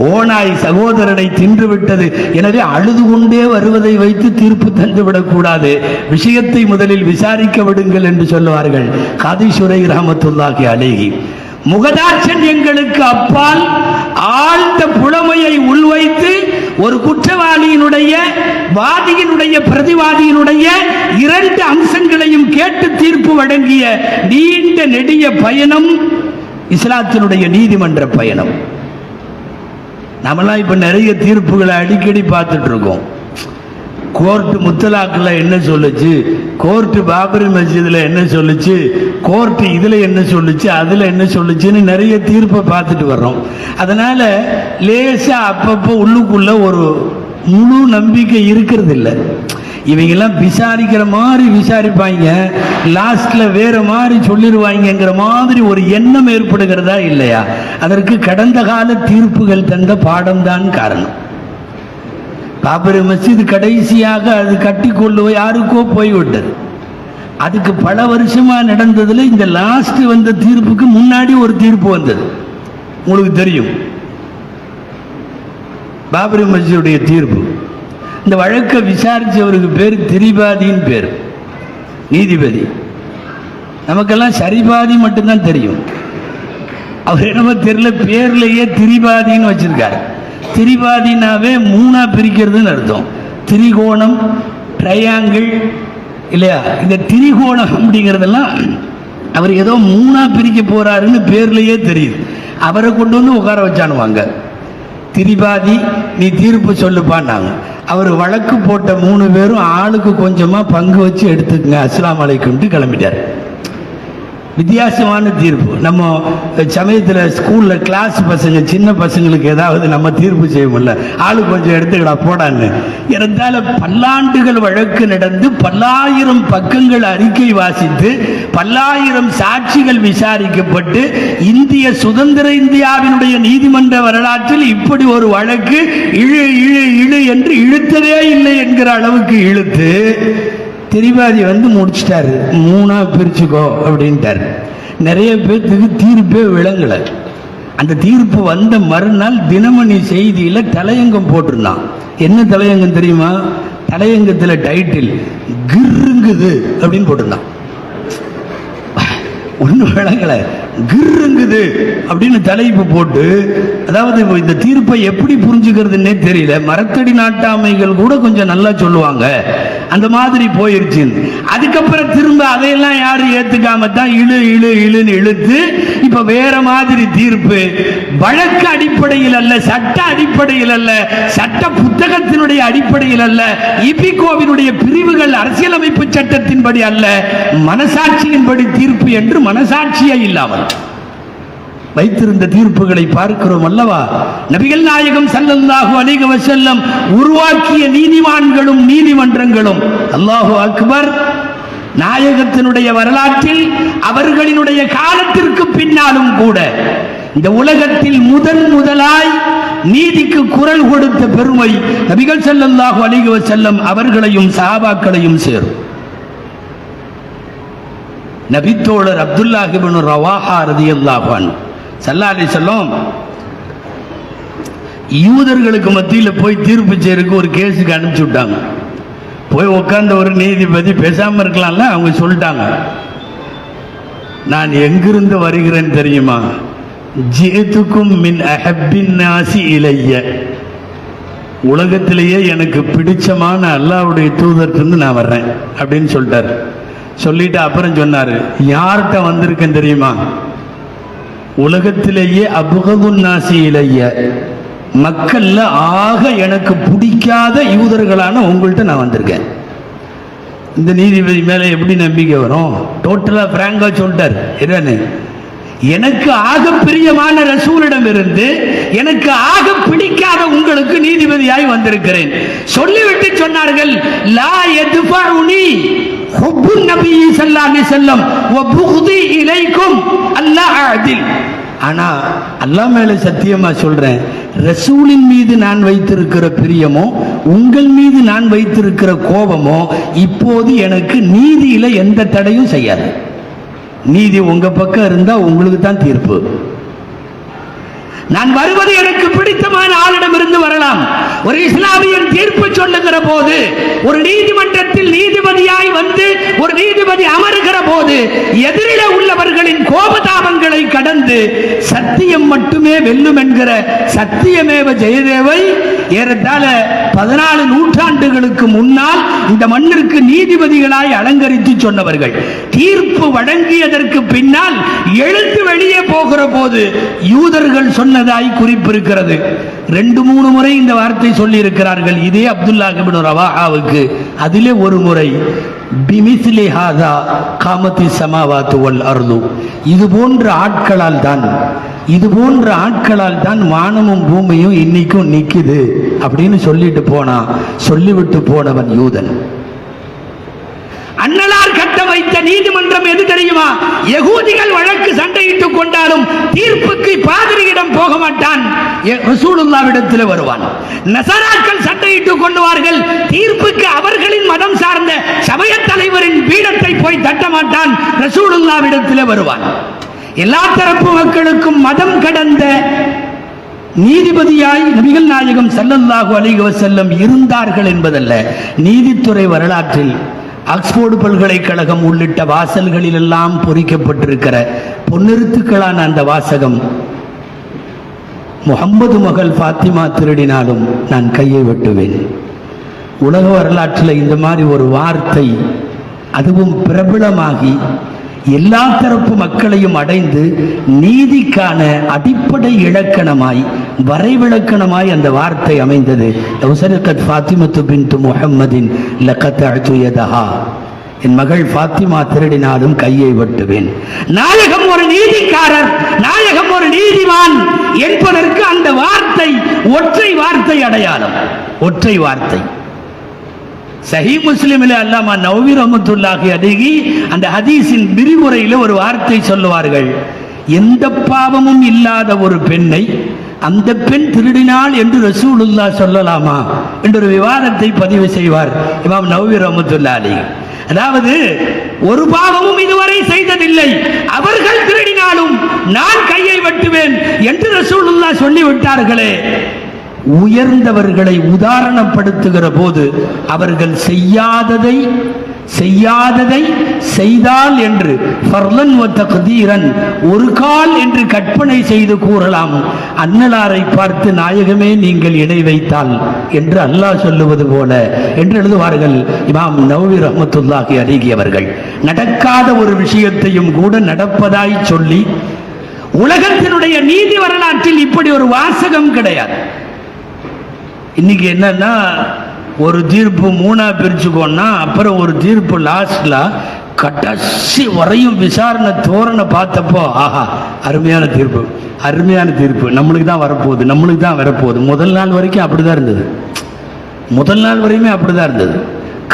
ஓனாய் சகோதரனை தின்று விட்டது, எனவே அழுது கொண்டே வருவதை வைத்து தீர்ப்பு தந்து விடக்கூடாது, விஷயத்தை முதலில் விசாரிக்க விடுங்கள் என்று சொல்லுவார்கள் காதி சுரைர் ரஹ்மத்துல்லாஹி அலைஹி. முகதாட்சண்யங்களுக்கு அப்பால் ஆழ்ந்த புலமையை உள்வைத்து ஒரு குற்றவாளியினுடைய வாதியினுடைய பிரதிவாதியினுடைய 2 அம்சங்களையும் கேட்டு தீர்ப்பு வழங்கிய நீண்ட நெடிய பயணம் இஸ்லாத்தினுடைய நீதிமன்ற பயணம். நம்மளாம் இப்ப நிறைய தீர்ப்புகளை அடிக்கடி பார்த்துட்டு இருக்கோம். கோர்ட்டு முத்தலாக்கில் என்ன சொல்லுச்சு, கோர்ட்டு பாபரி மஸ்ஜிதில் என்ன சொல்லுச்சு, கோர்ட்டு இதில் என்ன சொல்லுச்சு, அதில் என்ன சொல்லுச்சுன்னு நிறைய தீர்ப்பை பார்த்துட்டு வர்றோம். அதனால லேசாக அப்பப்போ உள்ளுக்குள்ள ஒரு முழு நம்பிக்கை இருக்கிறது இல்லை. இவங்கெல்லாம் விசாரிக்கிற மாதிரி விசாரிப்பாங்க, லாஸ்ட்ல வேற மாதிரி சொல்லிடுவாங்கிற மாதிரி ஒரு எண்ணம் ஏற்படுகிறதா இல்லையா? அதற்கு கடந்த கால தீர்ப்புகள் தந்த பாடம்தான் காரணம். பாபரி மஸ்ஜித் கடைசியாக அது கட்டிக்கொள்ளுவ யாருக்கோ போய்விட்டது. அதுக்கு பல வருஷமா நடந்ததுல இந்த லாஸ்ட் வந்த தீர்ப்புக்கு முன்னாடி ஒரு தீர்ப்பு வந்தது, உங்களுக்கு தெரியும், பாபரி மஸ்ஜிதுடைய தீர்ப்பு. இந்த வழக்கை விசாரிச்சவருக்கு பேர் திரிபாதின்னு பேர், நீதிபதி. நமக்கெல்லாம் சரிபாதி மட்டும்தான் தெரியும், அவர் என்னமோ தெரியல பேர்லயே திரிபாதின்னு வச்சிருக்காரு. திரிபாதினாவே 3ஆ பிரிக்கிறதுன்னு அர்த்தம். திரிகோணம், ட்ரையாங்கிள் இல்லையா? இந்த திரிகோணம் அப்படிங்கிறதெல்லாம் அவர் ஏதோ 3ஆ பிரிக்க போறாருன்னு பேர்லயே தெரியுது. அவரை கொண்டு வந்து உட்கார வச்சானுவாங்க, திரிபாதி நீ தீர்ப்பு சொல்லுப்பான்னாங்க. அவர் வழக்கு போட்ட 3 பேரும் ஆளுக்கு கொஞ்சமா பங்கு வச்சு எடுத்துக்கங்க, அஸ்ஸலாமு அலைக்கும்ட்டு கிளம்பிட்டார். வித்தியாசமான தீர்ப்பு. நம்ம சமயத்தில் ஸ்கூல்ல கிளாஸ் பசங்க சின்ன பசங்களுக்கு ஏதாவது நம்ம தீர்ப்பு செய்வோம்ல, ஆளு கொஞ்சம் எடுத்துக்கடா போடான்னு. இருந்தாலும் பல்லாண்டுகள் வழக்கு நடந்து 10,000 பக்கங்கள் அறிக்கை வாசித்து 10,000 சாட்சிகள் விசாரிக்கப்பட்டு இந்திய சுதந்திர இந்தியாவினுடைய நீதிமன்ற வரலாற்றில் இப்படி ஒரு வழக்கு இழு இழு இழு என்று இழுத்ததே இல்லை என்கிற அளவுக்கு இழுத்து திரிபாதி வந்து முடிச்சிட்டாரு. 3ஆ பிரிச்சுக்கோ அப்படின்ட்டார். நிறைய பேர்த்துக்கு தீர்ப்பே விளங்கலை. அந்த தீர்ப்பு வந்த மறுநாள் தினமணி செய்தியில தலையங்கம் போட்டிருந்தான். என்ன தலையங்கம் தெரியுமா? தலையங்கத்தில் டைட்டில் கிர்ருங்குது அப்படின்னு போட்டிருந்தான். ஒன்றும் விளங்கலை, கிர்ருங்குது அப்படின்னு தலைப்பு போட்டு, அதாவது இந்த தீர்ப்பை எப்படி புரிஞ்சுக்கிறதுன்னே தெரியல. மரத்தடி நாட்டாமைகள் கூட கொஞ்சம் நல்லா சொல்லுவாங்க, அந்த மாதிரி போயிருச்சு. அதுக்கப்புறம் திரும்ப அதையெல்லாம் யாரும் ஏத்துக்காம தான் இழு இழு இழுன்னு இழுத்து இப்ப வேற மாதிரி தீர்ப்பு. வழக்கு அடிப்படையில் அல்ல, சட்ட அடிப்படையில் அல்ல, சட்ட புத்தகத்தினுடைய அடிப்படையில் அல்ல, இபிகோவினுடைய பிரிவுகள் அரசியலமைப்பு சட்டத்தின்படி அல்ல, மனசாட்சியின்படி தீர்ப்பு என்று மனசாட்சியே இல்லாமல் வைத்திருந்த தீர்ப்புகளை பார்க்கிறோம் அல்லவா? நபிகள் நாயகம் ஸல்லல்லாஹு அலைஹி வஸல்லம் உருவாக்கிய நீதிமான்களும் நீதிமன்றங்களும், அல்லாஹு அக்பர், நாயகத்தினுடைய வரலாற்றில் அவர்களினுடைய காலத்திற்கு பின்னாலும் கூட இந்த உலகத்தில் முதலாய் நீதிக்கு குரல் கொடுத்த பெருமை நபிகள் ஸல்லல்லாஹு அலைஹி வஸல்லம் அவர்களையும் சஹாபாக்களையும் சேரும். நபித்தோழர் அப்துல்லாஹ் இப்னு ரவாஹா ரலியல்லாஹு அன்ஹு ஸல்லல்லாஹு அலைஹி வஸல்லம் யூதர்களுக்கு மத்தியில் போய் தீர்ப்பு செய்யறதுக்கு ஒரு கேஸுக்கு அனுப்பிச்சு விட்டாங்க. போய் உட்கார்ந்த ஒரு நீதிபதி பேசாம இருக்கலாம்ல, அவங்க சொல்லிட்டாங்க, நான் எங்கிருந்து வருகிறேன் தெரியுமா? ஜிதுக்கும் மின் அஹப்பின் நாசி இலைய, உலகத்திலேயே எனக்கு பிடிச்சமான அல்லாஹ்வுடைய தூதர்கிட்ட நான் வர்றேன் அப்படின்னு சொல்லிட்டார். சொல்லிட்டு அப்புறம் சொன்னாரு, யார்கிட்ட வந்திருக்கேன் தெரியுமா? உலகத்திலேயே அபுகதுன் நாசி இலைய, மக்கள்ல ஆக எனக்கு பிடிக்காத யூதர்களான உங்கள்கிட்ட நான் வந்திருக்கேன். இந்த நீதிபதி மேல எப்படி நம்பிக்கை வரும்? டோட்டலா பிராங்கா சொல்லிட்டார். என்னன்னு எனக்கு ஆக பிரியமான ரசூலிடம் இருந்து எனக்கு ஆக பிடிக்காத உங்களுக்கு நீதிபதியாய் வந்திருக்கிறேன். சொல்லிவிட்டு சொன்னார்கள், லா யத்ஃபஉனி ஹுப்பு நபி ஸல்லல்லாஹு அலைஹி வஸல்லம் வ புக்தி இலைக்கும் அல்லா அஅதில். ஆனா அல்லாஹ் மேல சத்தியமா சொல்றேன், ரசூலின் மீது நான் வைத்திருக்கிற பிரியமோ உங்கள் மீது நான் வைத்திருக்கிற கோபமோ இப்போது எனக்கு நீதியில எந்த தடையும் செய்யாது. நீதி உங்க பக்கம் இருந்தா உங்களுக்கு தான் தீர்ப்பு. நான் வருவது எனக்கு பிடித்தமான ஆளிடம் இருந்து வரலாம். ஒரு இஸ்லாமியன் தீர்ப்பு சொல்லுகிற போது, ஒரு நீதிமன்றத்தில் நீதிபதியாய் வந்து ஒரு நீதிபதி அமருகிற போது எதிரில உள்ளவர்களின் கோபதாபங்களை கடந்து சத்தியம் மட்டுமே வெல்லும் என்கிற சத்தியமேவ ஜெயதேவை ஏறத்தாழ 14 நூற்றாண்டுகளுக்கு முன்னால் இந்த மண்ணிற்கு நீதிபதிகளாய் அலங்கரித்து சொன்னவர்கள். தீர்ப்பு வழங்கியதற்கு பின்னால் எழுந்து வெளியே போகிற போது யூதர்கள் சொன்னதாய் குறிப்பிருக்கிறது. 2-3 முறை இந்த வார்த்தை சொல்லி இருக்கிறார்கள். இதே அப்துல்லாஹ் இப்னு ரவாஹாவுக்கு அதிலே ஒரு முறை பிமிஸ்லி ஹாதா காமத்தி சமாவாத்து வல் அர்து, இது போன்ற ஆட்களால் தான் வானமும் பூமியும் இன்னைக்கும் நிக்குது அப்படின்னு சொல்லிவிட்டு போனவன் யூதன். அன்னலார் கட்ட வைத்த நீதிமன்றம் எது தெரியுமா? யகூதிகள் வழக்கு சண்டையிட்டுக் கொண்டாலும் தீர்ப்புக்கு பாதிரியிடம் போக மாட்டான், ரசூலுல்லாஹ்விடத்தில் வருவான். நஸராக்கள் சண்டையிட்டுக் கொள்வார்கள், தீர்ப்புக்கு அவர்களின் மதம் சார்ந்த சமய தலைவரின் பீடத்தை போய் தட்ட மாட்டான், ரசூலுல்லாஹ்விடத்தில் வருவான். எல்லா தரப்பு மக்களுக்கும் மதம் கடந்த நீதிபதியாய் நபிகள் நாயகம் ஸல்லல்லாஹு அலைஹி வஸல்லம் இருந்தார்கள் என்பதல்ல, நீதித்துறை வரலாற்றில் ஆக்ஸ்போர்டு பல்கலைக்கழகம் உள்ளிட்ட வாசல்களில் எல்லாம் பொறிக்கப்பட்டிருக்கிற பொன்னிறுத்துக்களான அந்த வாசகம், முஹம்மது மகள் ஃபாத்திமா திருடினாலும் நான் கையை வெட்டுவேன். உலக வரலாற்றில் இந்த மாதிரி ஒரு வார்த்தை, அதுவும் பிரபலமாகி எல்லா தரப்பு மக்களையும் அடைந்து நீதிக்கான அடிப்படை இலக்கணமாய் வரைவிலக்கணமாய் அந்த வார்த்தை அமைந்தது. ஃபாத்திமத்து பின்து முஹம்மதின் லகதஅது யதஹா, என் மகள் ஃபாத்திமா திருடினாலும் கையை வெட்டுவேன். நாயகம் ஒரு நீதிக்காரர், நாயகம் ஒரு நீதிமான் என்பதற்கு அந்த வார்த்தை ஒற்றை வார்த்தை அடையாளம், ஒற்றை வார்த்தை. சஹீஹ் முஸ்லிமில் அல்லாமா நவவி ரஹ்மத்துல்லாஹி அலைஹி அந்த ஹதீஸின் விரிவுரையில் ஒரு வார்த்தை சொல்லுவார்கள். எந்த பாவமும் இல்லாத ஒரு பெண்ணை அந்த பெண் திருடினாள் என்று ரசூலுல்லாஹ் சொல்லலாமா என்ற ஒரு விவாதத்தை பதிவு செய்வார் இமாம் நவவி ரஹ்மத்துல்லாஹி அலைஹி. அதாவது ஒரு பாவமும் இதுவரை செய்ததில்லை, அவர்கள் திருடினாலும் நான் கையை வெட்டுவேன் என்று ரசூலுல்லாஹ் சொல்லிவிட்டார்களே. உயர்ந்தவர்களை உதாரணப்படுத்துகிற போது அவர்கள் செய்யாததை செய்தால் என்று ஃபர்லன் வ தக்தீரன் ஒரு கால் என்று கற்பனை செய்து கூறலாம். அன்னலாரை பார்த்து நாயகமே நீங்கள் இணை வைத்தால் என்று அல்லாஹ் சொல்லுவது போல என்று எழுதுவார்கள் இமாம் நவவி ரஹ்மத்துல்லாஹி அலைஹி அவர்கள். நடக்காத ஒரு விஷயத்தையும் கூட நடப்பதாய் சொல்லி, உலகத்தினுடைய நீதி வரலாற்றில் இப்படி ஒரு வாசகம் கிடையாது. இன்னைக்கு என்னன்னா, ஒரு தீர்ப்பு 3ஆ பிரிச்சுக்கோன்னா அப்புறம் ஒரு தீர்ப்பு லாஸ்ட்ல கடைசி வரையும் விசாரணை தோரணை பார்த்தப்போ ஆஹா அருமையான தீர்ப்பு, அருமையான தீர்ப்பு, நம்மளுக்கு தான் வரப்போகுது. முதல் நாள் வரைக்கும் அப்படிதான் இருந்தது, முதல் நாள் வரையுமே அப்படிதான் இருந்தது.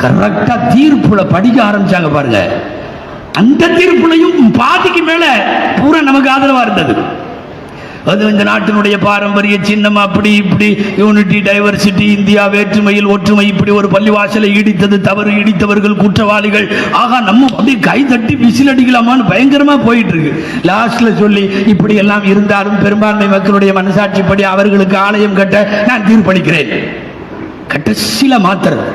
கரெக்டா தீர்ப்புல படிக்க ஆரம்பிச்சாங்க பாருங்க, அந்த தீர்ப்புலையும் பாதிக்கு மேல பூரா நமக்கு ஆதரவா இருந்தது. அது இந்த நாட்டினுடைய பாரம்பரிய சின்னம், அப்படி இப்படி யூனிட்டி டைவர்சிட்டி, இந்தியா வேற்றுமையில் ஒற்றுமை, இப்படி ஒரு பள்ளிவாசலை இடித்தது தவறு, இடித்தவர்கள் குற்றவாளிகள், ஆகா நம்ம அப்படி கை தட்டி விசில் அடிக்கலாமான்னு பயங்கரமா போயிட்டு இருக்கு. லாஸ்ட்ல சொல்லி இப்படி எல்லாம் இருந்தாலும் பெரும்பான்மை மக்களுடைய மனசாட்சிப்படி அவர்களுக்கு ஆலயம் கட்ட நான் தீர்ப்பளிக்கிறேன். கடைசியில மாத்திரம்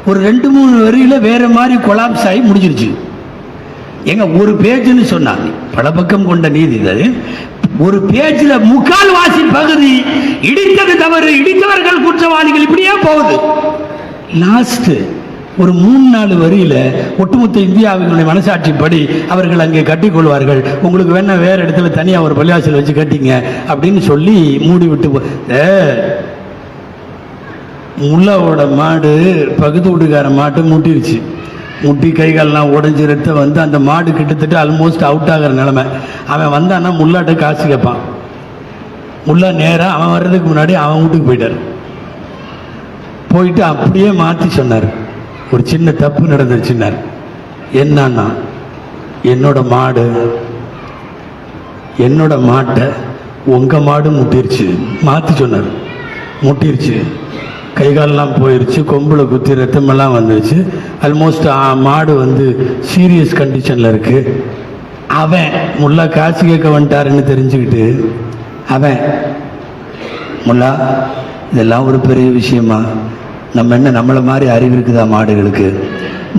ஒரு 2-3 வரியில வேற மாதிரி கொலாப்ஸ் ஆகி முடிஞ்சிருச்சு. எங்க ஒரு பேஜ்னு சொன்னாங்க, பல பக்கம் கொண்ட நீதி. ஒரு பேஜ்ல 3/4 பகுதி இடித்தது தவறு, இடித்தவர்கள் குற்றவாளிகள், இப்படியே போகுது. லாஸ்ட் ஒரு 3-4 வரியில ஒட்டுமொத்த இந்தியாவினுடைய மனசாட்சிப்படி அவர்கள் அங்கே கட்டிக்கொள்வார்கள். உங்களுக்கு வேணா வேற இடத்துல தனியா ஒரு பள்ளிவாசல் வச்சு கட்டிங்க அப்படின்னு சொல்லி மூடி விட்டு முல்லாவோட மாடு பகுத்து வீட்டுக்கார மாட்டு முட்டிருச்சு. முட்டி கைகால்லாம் உடஞ்சி ரத்த வந்து அந்த மாடு கிட்டத்தட்ட ஆல்மோஸ்ட் அவுட் ஆகிற நிலைமை. அவன் வந்தான்னா முல்லாட்ட காசு கேட்பான். முல்லா நேராக அவன் வர்றதுக்கு முன்னாடி அவன் வீட்டுக்கு போயிட்டார். போயிட்டு அப்படியே மாற்றி சொன்னார், ஒரு சின்ன தப்பு நடந்துச்சுன்னார். என்னன்னா, என்னோட மாட்டை உங்கள் மாடு முட்டிருச்சு. மாற்றி சொன்னார், முட்டிருச்சு, கைகாலெல்லாம் போயிடுச்சு, கொம்பில் குத்தி ரத்தமெல்லாம் வந்துருச்சு, ஆல்மோஸ்ட் மாடு வந்து சீரியஸ் கண்டிஷனில் இருக்குது. அவன் முல்லா காசு கேட்க வந்துட்டாருன்னு தெரிஞ்சுக்கிட்டு அவன், முல்லா இதெல்லாம் ஒரு பெரிய விஷயமா, நம்ம என்ன நம்மளை மாதிரி அறிவு இருக்குதா?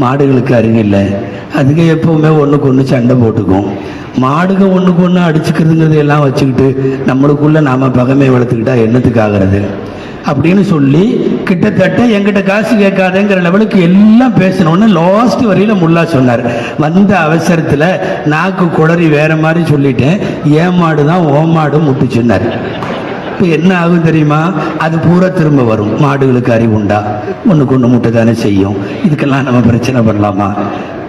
மாடுகளுக்கு அறிவு இல்லை. அதுக்கு எப்போவுமே ஒன்றுக்கு ஒன்று சண்டை போட்டுக்கும். மாடுக ஒன்றுக்கு ஒன்று அடிச்சுக்கிறதுங்கிறது எல்லாம் வச்சுக்கிட்டு நம்மளுக்குள்ளே நாம் பகமை வளர்த்துக்கிட்டா என்னத்துக்கு ஆகிறது அப்படின்னு சொல்லி கிட்டத்தட்ட என்கிட்ட காசு கேட்காதேங்கிற லெவலுக்கு எல்லாம் பேசணும்னு லாஸ்ட் வரையில் முல்லா சொன்னார். வந்த அவசரத்தில் நாக்கு குளறி வேற மாதிரி சொல்லிட்டேன், ஏன் மாடு தான் ஓ மாடு முட்டுச்சுன்னார். இப்போ என்ன ஆகும் தெரியுமா? அது பூரா திரும்ப வரும். மாடுகளுக்கு அறிவு உண்டா? ஒன்றுக்கு ஒன்று முட்டை தானே செய்யும். இதுக்கெல்லாம் நம்ம பிரச்சனை பண்ணலாமா?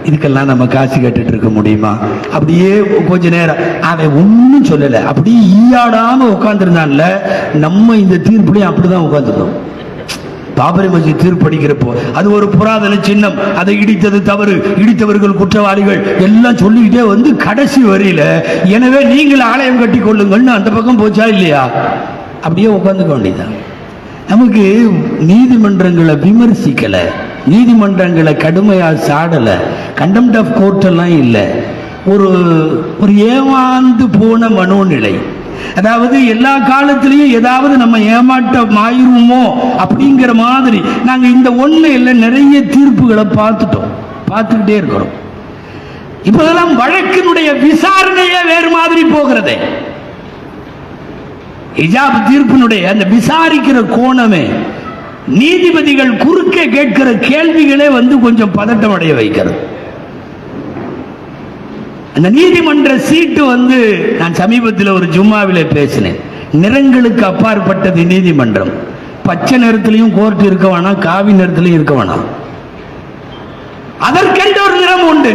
இதுக்கெல்லாம் நம்ம காசு கேட்டுட்டு இருக்க முடியுமா? அப்படியே கொஞ்ச நேரம் அவன் ஒன்றும் சொல்லலை, அப்படியே ஈயாடாம உட்காந்துருந்தான்ல. நம்ம இந்த தீர்ப்புலையும் அப்படிதான் உட்காந்துருந்தோம். பாபரி மஸ்ஜித் தீர்ப்பு அடிக்கிறப்போ அது ஒரு புராதன சின்னம், அதை இடித்தது தவறு, இடித்தவர்கள் குற்றவாளிகள் எல்லாம் சொல்லிக்கிட்டே வந்து கடைசி வரியில எனவே நீங்கள் ஆலயம் கட்டி கொள்ளுங்கள்னு அந்த பக்கம் போச்சா இல்லையா? அப்படியே உட்காந்துக்க வேண்டியதான். நமக்கு நீதிமன்றங்களை விமர்சிக்கல, நீதிமன்றங்களை கடுமையா சாடல, கண்டெம்ட் ஆஃப் கோர்ட் எல்லாம் இல்லை. ஒரு ஏமாந்து போன மனோநிலை. அதாவது எல்லா காலத்திலையும் ஏதாவது நம்ம ஏமாற்றம் ஆயிருமோ அப்படிங்கிற மாதிரி நாங்க இந்த ஒண்ணுல நிறைய தீர்ப்புகளை பார்த்துக்கிட்டே இருக்கிறோம். இப்பதெல்லாம் வழக்கினுடைய விசாரணையே வேறு மாதிரி போகிறதே. ஹிஜாப் தீர்ப்பினுடைய அந்த விசாரிக்கிற கோணமே, நீதிபதிகள் குறுக்கே கேட்கிற கேள்விகளே வந்து கொஞ்சம் பதட்டம் அடைய வைக்கிறது. அந்த நீதிமன்ற சீட்டு வந்து நான் சமீபத்தில் ஒரு ஜும்மாவிலே பேசினேன். நிறங்களுக்கு அப்பாற்பட்டது நீதிமன்றம். பச்சை நிறத்திலையும் கோர்ட் இருக்க வேணாம், காவி நிறத்திலையும் இருக்க வேணாம். அதற்கென்ற ஒரு நிறம் உண்டு.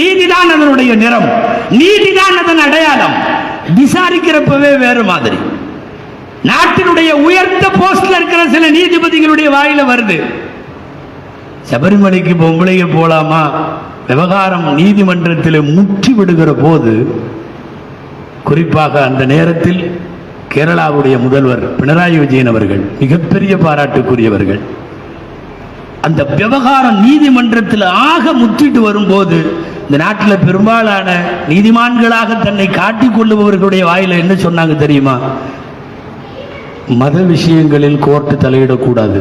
நீதிதான் அதனுடைய நிறம், நீதிதான் அதன் அடையாளம். விசாரிக்கிறப்பவே வேறு மாதிரி. நாட்டினுடைய உயர்ந்த போஸ்ட்ல இருக்கிற சில நீதிபதிகளுடைய வாயில வருது, சபரிமலைக்கு பொம்பளைய போலாமா? விவகாரம் நீதிமன்றத்தில் முற்றி விடுகிற போது, குறிப்பாக அந்த நேரத்தில் கேரளாவுடைய முதல்வர் பினராயி விஜயன் அவர்கள் மிகப்பெரிய பாராட்டுக்குரியவர்கள். அந்த விவகாரம் நீதிமன்றத்தில் ஆக முற்றிட்டு வரும்போது, இந்த நாட்டில் பெரும்பாலான நீதிமான்களாக தன்னை காட்டிக் கொள்ளுபவர்களுடைய வாயில என்ன சொன்னாங்க தெரியுமா? மத விஷயங்களில் கோர்ட்டு தலையிடக்கூடாது,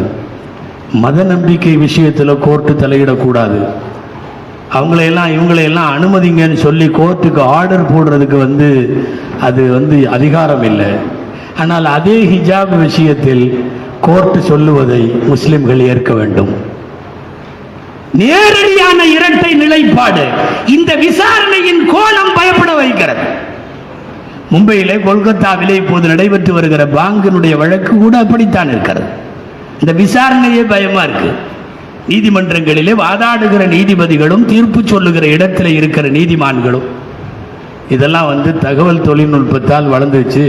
மத நம்பிக்கை விஷயத்தில் கோர்ட்டு தலையிடக்கூடாது, அவங்களையெல்லாம் இவங்களையெல்லாம் அனுமதிங்கன்னு சொல்லி கோர்ட்டுக்கு ஆர்டர் போடுறதுக்கு அது அதிகாரம் இல்லை. ஆனால் அதே ஹிஜாப் விஷயத்தில் கோர்ட்டு சொல்லுவதை முஸ்லிம்கள் ஏற்க வேண்டும். நேரடியான இரட்டை நிலைப்பாடு இந்த விசாரணையின் கோணம் பயப்பட வைக்கிறது. மும்பையிலே, கொல்கத்தாவிலே இப்போது நடைபெற்று வருகிற பாங்கினுடைய வழக்கு கூட அப்படித்தான் இருக்கிறது. இந்த விசாரணையே பயமா இருக்கு. நீதிமன்றங்களிலே வாதாடுகிற நீதிபதிகளும் தீர்ப்பு சொல்லுகிற இடத்துல இருக்கிற நீதிமான்களும், இதெல்லாம் தகவல் தொழில்நுட்பத்தால் வளர்ந்துச்சு.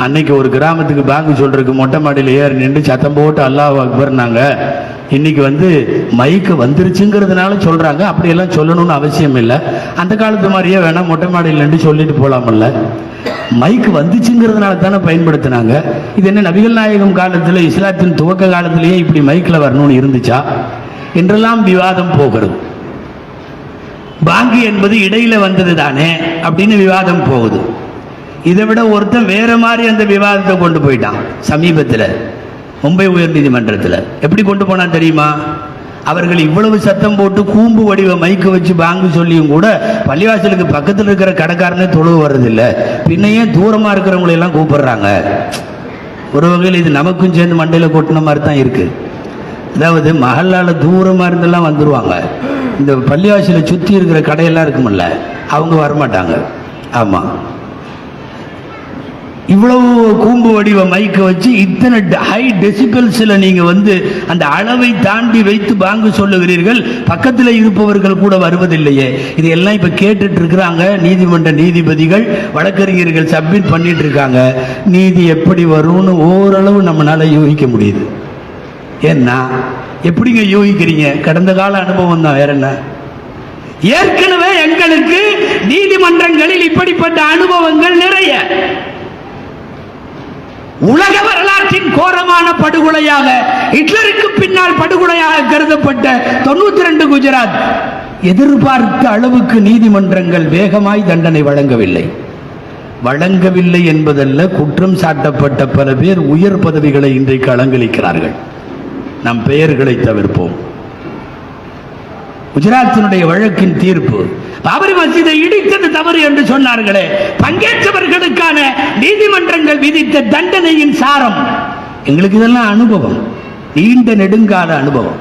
அன்னைக்கு ஒரு கிராமத்துக்கு பேங்க் சொல்றதுக்கு மொட்டை மாடியில் ஏறி நின்று சத்தம் போட்டு அல்லாஹ் அக்பர்னாங்க. இன்னைக்கு மைக்கு வந்துருச்சுங்கிறதுனால சொல்றாங்க. அப்படியெல்லாம் சொல்லணும்னு அவசியம் இல்லை. அந்த காலத்து மாதிரியே வேணா மொட்டை மாடியில் நின்று சொல்லிட்டு போலாமல்ல. மைக்கு வந்துச்சுங்கிறதுனால தானே பயன்படுத்தினாங்க. இது என்ன நபிகள் நாயகம் காலத்தில், இஸ்லாத்தின் துவக்க காலத்திலேயே இப்படி மைக்கில் வரணும்னு இருந்துச்சா என்றெல்லாம் விவாதம் போகிறது. பாங்கி என்பது இடையில வந்தது தானே அப்படின்னு விவாதம் போகுது. இதை விட ஒருத்தன் வேற மாதிரி அந்த விவாதத்தை கொண்டு போயிட்டான். சமீபத்தில் மும்பை உயர் நீதிமன்றத்தில் எப்படி கொண்டு போனான் தெரியுமா? அவர்கள் இவ்வளவு சத்தம் போட்டு கூம்பு வடிவ மைக்க வச்சு பாங்கு சொல்லியும் கூட பள்ளிவாசலுக்கு பக்கத்தில் இருக்கிற கடைக்காரனே தொழுவு வர்றதில்லை, பின்னையே தூரமா இருக்கிறவங்களை எல்லாம் கூப்பிடுறாங்க. ஒரு வகையில் இது நமக்கும் சேர்ந்து மண்டையில கொட்டின மாதிரி தான் இருக்கு. அதாவது மஹல்லால தூரமா இருந்தெல்லாம் வந்துருவாங்க, இந்த பள்ளிவாசலை சுற்றி இருக்கிற கடையெல்லாம் இருக்குமில்ல, அவங்க வரமாட்டாங்க. ஆமா, இவ்வளவு கூம்பு வடிவ மைக்க வச்சு இத்தனை ஹை டெசிபல்ஸ்ல நீங்க அந்த அளவை தாண்டி வைத்து பாங்கு சொல்லுகிறீர்கள், பக்கத்தில் இருப்பவர்கள் கூட வருவதில்லையே. இதெல்லாம் இப்ப கேட்டுட்டு இருக்கிறாங்க நீதிமன்ற நீதிபதிகள், வழக்கறிஞர்கள் சப்மிட் பண்ணிட்டு இருக்காங்க. நீதி எப்படி வரும்னு ஓரளவு நம்மளால யூகிக்க முடியுது. ஏன்னா எப்படிங்க யூகிக்கிறீங்க? கடந்த கால அனுபவம் தான், வேற என்ன. ஏற்கனவே எங்களுக்கு நீதிமன்றங்களில் இப்படிப்பட்ட அனுபவங்கள் நிறைய. உலக வரலாற்றின் கோரமான படுகொலையாக, ஹிட்லருக்கு பின்னால் படுகொலையாக கருதப்பட்ட 92 குஜராத் எதிர்பார்த்த அளவுக்கு நீதிமன்றங்கள் வேகமாய் தண்டனை வழங்கவில்லை என்பதல்ல, குற்றம் சாட்டப்பட்ட பல பேர் உயர் பதவிகளை இன்றைக்கு அலங்கரிக்கிறார்கள். நம் பெயர்களை தவிர்ப்போம். குஜராத்தினுடைய வழக்கின் தீர்ப்பு, பாபரி மஸ்ஜிதை இடித்தது தவறு என்று சொன்னார்களே, பங்கேற்றவர்களுக்கான நீதிமன்றங்கள் விதித்த தண்டனையின் சாரம். எங்களுக்கு இதெல்லாம் அனுபவம், நீண்ட நெடுங்கால அனுபவம்.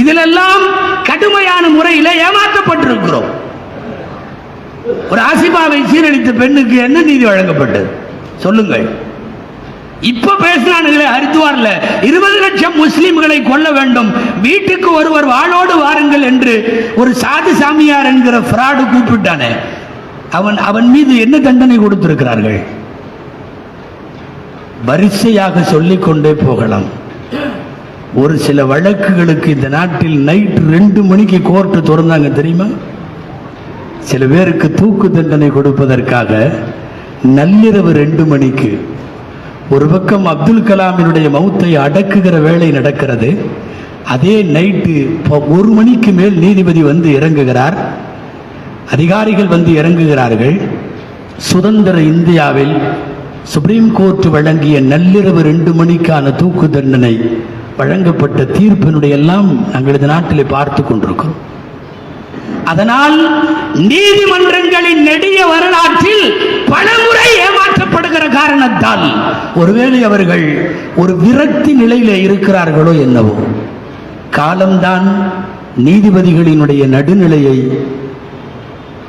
இதிலெல்லாம் கடுமையான முறையில் ஏமாற்றப்பட்டிருக்கிறோம். ஒரு ஆசிபாவை சீரழித்த பெண்ணுக்கு என்ன நீதி வழங்கப்பட்டது சொல்லுங்கள்? இப்ப பேசினானுங்களே ஹரித்வார்ல 20 லட்சம் முஸ்லிம்களை கொல்ல வேண்டும், வீட்டுக்கு ஒருவர் வாளோடு வாருங்கள் என்று ஒரு சாது சாமியார் என்கிற ஃப்ராடு கூப்பிட்டானே, அவன் மீது என்ன தண்டனை கொடுத்திருக்கிறார்கள்? வரிசையாக சொல்லிக் கொண்டே போகலாம். ஒரு சில வழக்குகளுக்கு இந்த நாட்டில் நைட் 2 மணிக்கு கோர்ட்டு திறந்தாங்க தெரியுமா? சில பேருக்கு தூக்கு தண்டனை கொடுப்பதற்காக நள்ளிரவு 2 மணிக்கு. ஒரு பக்கம் அப்துல் கலாமினுடைய மௌத்தை அடக்குகிற வேலை நடக்கிறது. அதே நைட்டு 1 மணிக்கு மேல் நீதிபதி இறங்குகிறார், அதிகாரிகள் இறங்குகிறார்கள். சுதந்திர இந்தியாவில் சுப்ரீம் கோர்ட் வழங்கிய நள்ளிரவு 2 மணிக்கான தூக்கு தண்டனை வழங்கப்பட்ட தீர்ப்பினுடைய எல்லாம் நாங்கள் இந்த நாட்டில் பார்த்து கொண்டிருக்கிறோம். அதனால் நீதிமன்றங்களின் நெடிய வரலாற்றில் பலமுறை ஏமாற்றப்படுகிற காரணத்தால் ஒருவேளை அவர்கள் ஒரு விரக்தி நிலையில இருக்கிறார்களோ என்னவோ. காலம்தான் நீதிபதிகளினுடைய நடுநிலையை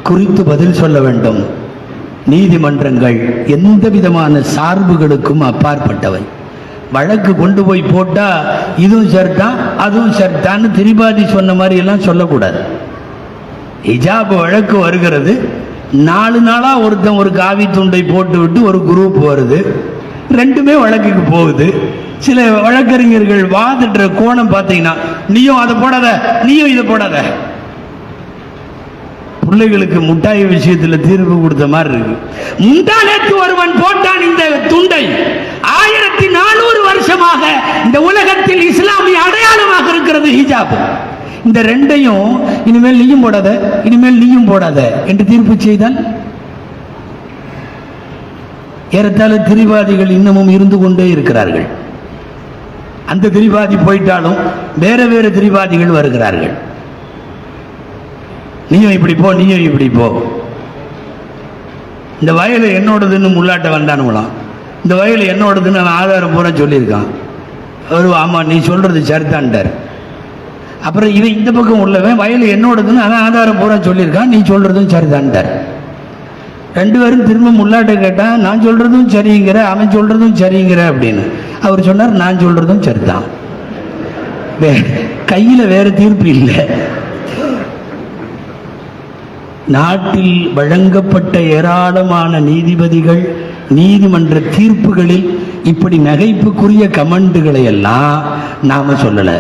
குறித்து பதில் சொல்ல வேண்டும். நீதிமன்றங்கள் எந்த விதமான சார்புகளுக்கும் அப்பாற்பட்டவை. வழக்கு கொண்டு போய் போட்டா இதுவும் சரிதான் அதுவும் சரிதான்னு திரிபாதி சொன்ன மாதிரி எல்லாம் சொல்லக்கூடாது. ஹிஜாப் வழக்கு வருகிறது, 4 நாளா ஒருத்தன் ஒரு காவி துண்டை போட்டு விட்டு ஒரு குரூப் வருது, 2மே வழக்குக்கு போகுது. சில வழக்கறிஞர்கள் வாதிடுற கோணம் பார்த்தீங்கன்னா, நீயும் அதை போடாத நீயும் இதை போடாத. பிள்ளைகளுக்கு முட்டாய் விஷயத்தில் தீர்ப்பு கொடுத்த மாதிரி இருக்கு. முந்தானேற்று ஒருவன் போட்டான் இந்த துண்டை. 1400 வருஷமாக இந்த உலகத்தில் இஸ்லாமிய அடையாளமாக இருக்கிறது ஹிஜாப். இந்த 2ஐயும் இனிமேல் நீயும் போடாத இனிமேல் நீயும் போடாத என்று தீர்ப்பு செய்தால் ஏறத்தாழ திரிவாதிகள் இன்னமும் இருந்து கொண்டே இருக்கிறார்கள். அந்த திரிவாதி போயிட்டாலும் வேற வேற திரிவாதிகள் வருகிறார்கள். நீயும் இப்படி போ நீயும் இப்படி போ. இந்த வயல் என்னோடதுன்னு முள்ளாட்ட வந்தானுங்களாம். இந்த வயல் என்னோடதுன்னு அவன் ஆதாரம் பூரா சொல்லியிருக்கான். ஒரு ஆமா நீ சொல்றது சரிதான்டார். அப்புறம் இவன் இந்த பக்கம் உள்ளவன் வயல் என்னோடதுன்னு அவன் ஆதாரம் பூரா சொல்லியிருக்கான், நீ சொல்றதும் சரிதான்டார். 2 பேரும் திரும்ப முள்ளாட்ட கேட்டா, நான் சொல்றதும் சரிங்கிற அவன் சொல்றதும் சரிங்கிற அப்படின்னு. அவர் சொன்னார், நான் சொல்றதும் சரிதான். கையில வேற தீர்ப்பு இல்லை. நாட்டில் வழங்கப்பட்ட ஏராளமான நீதிபதிகள் நீதிமன்ற தீர்ப்புகளில் இப்படி நகைப்புக்குரிய கமெண்டுகளை எல்லாம் நாம சொல்லல.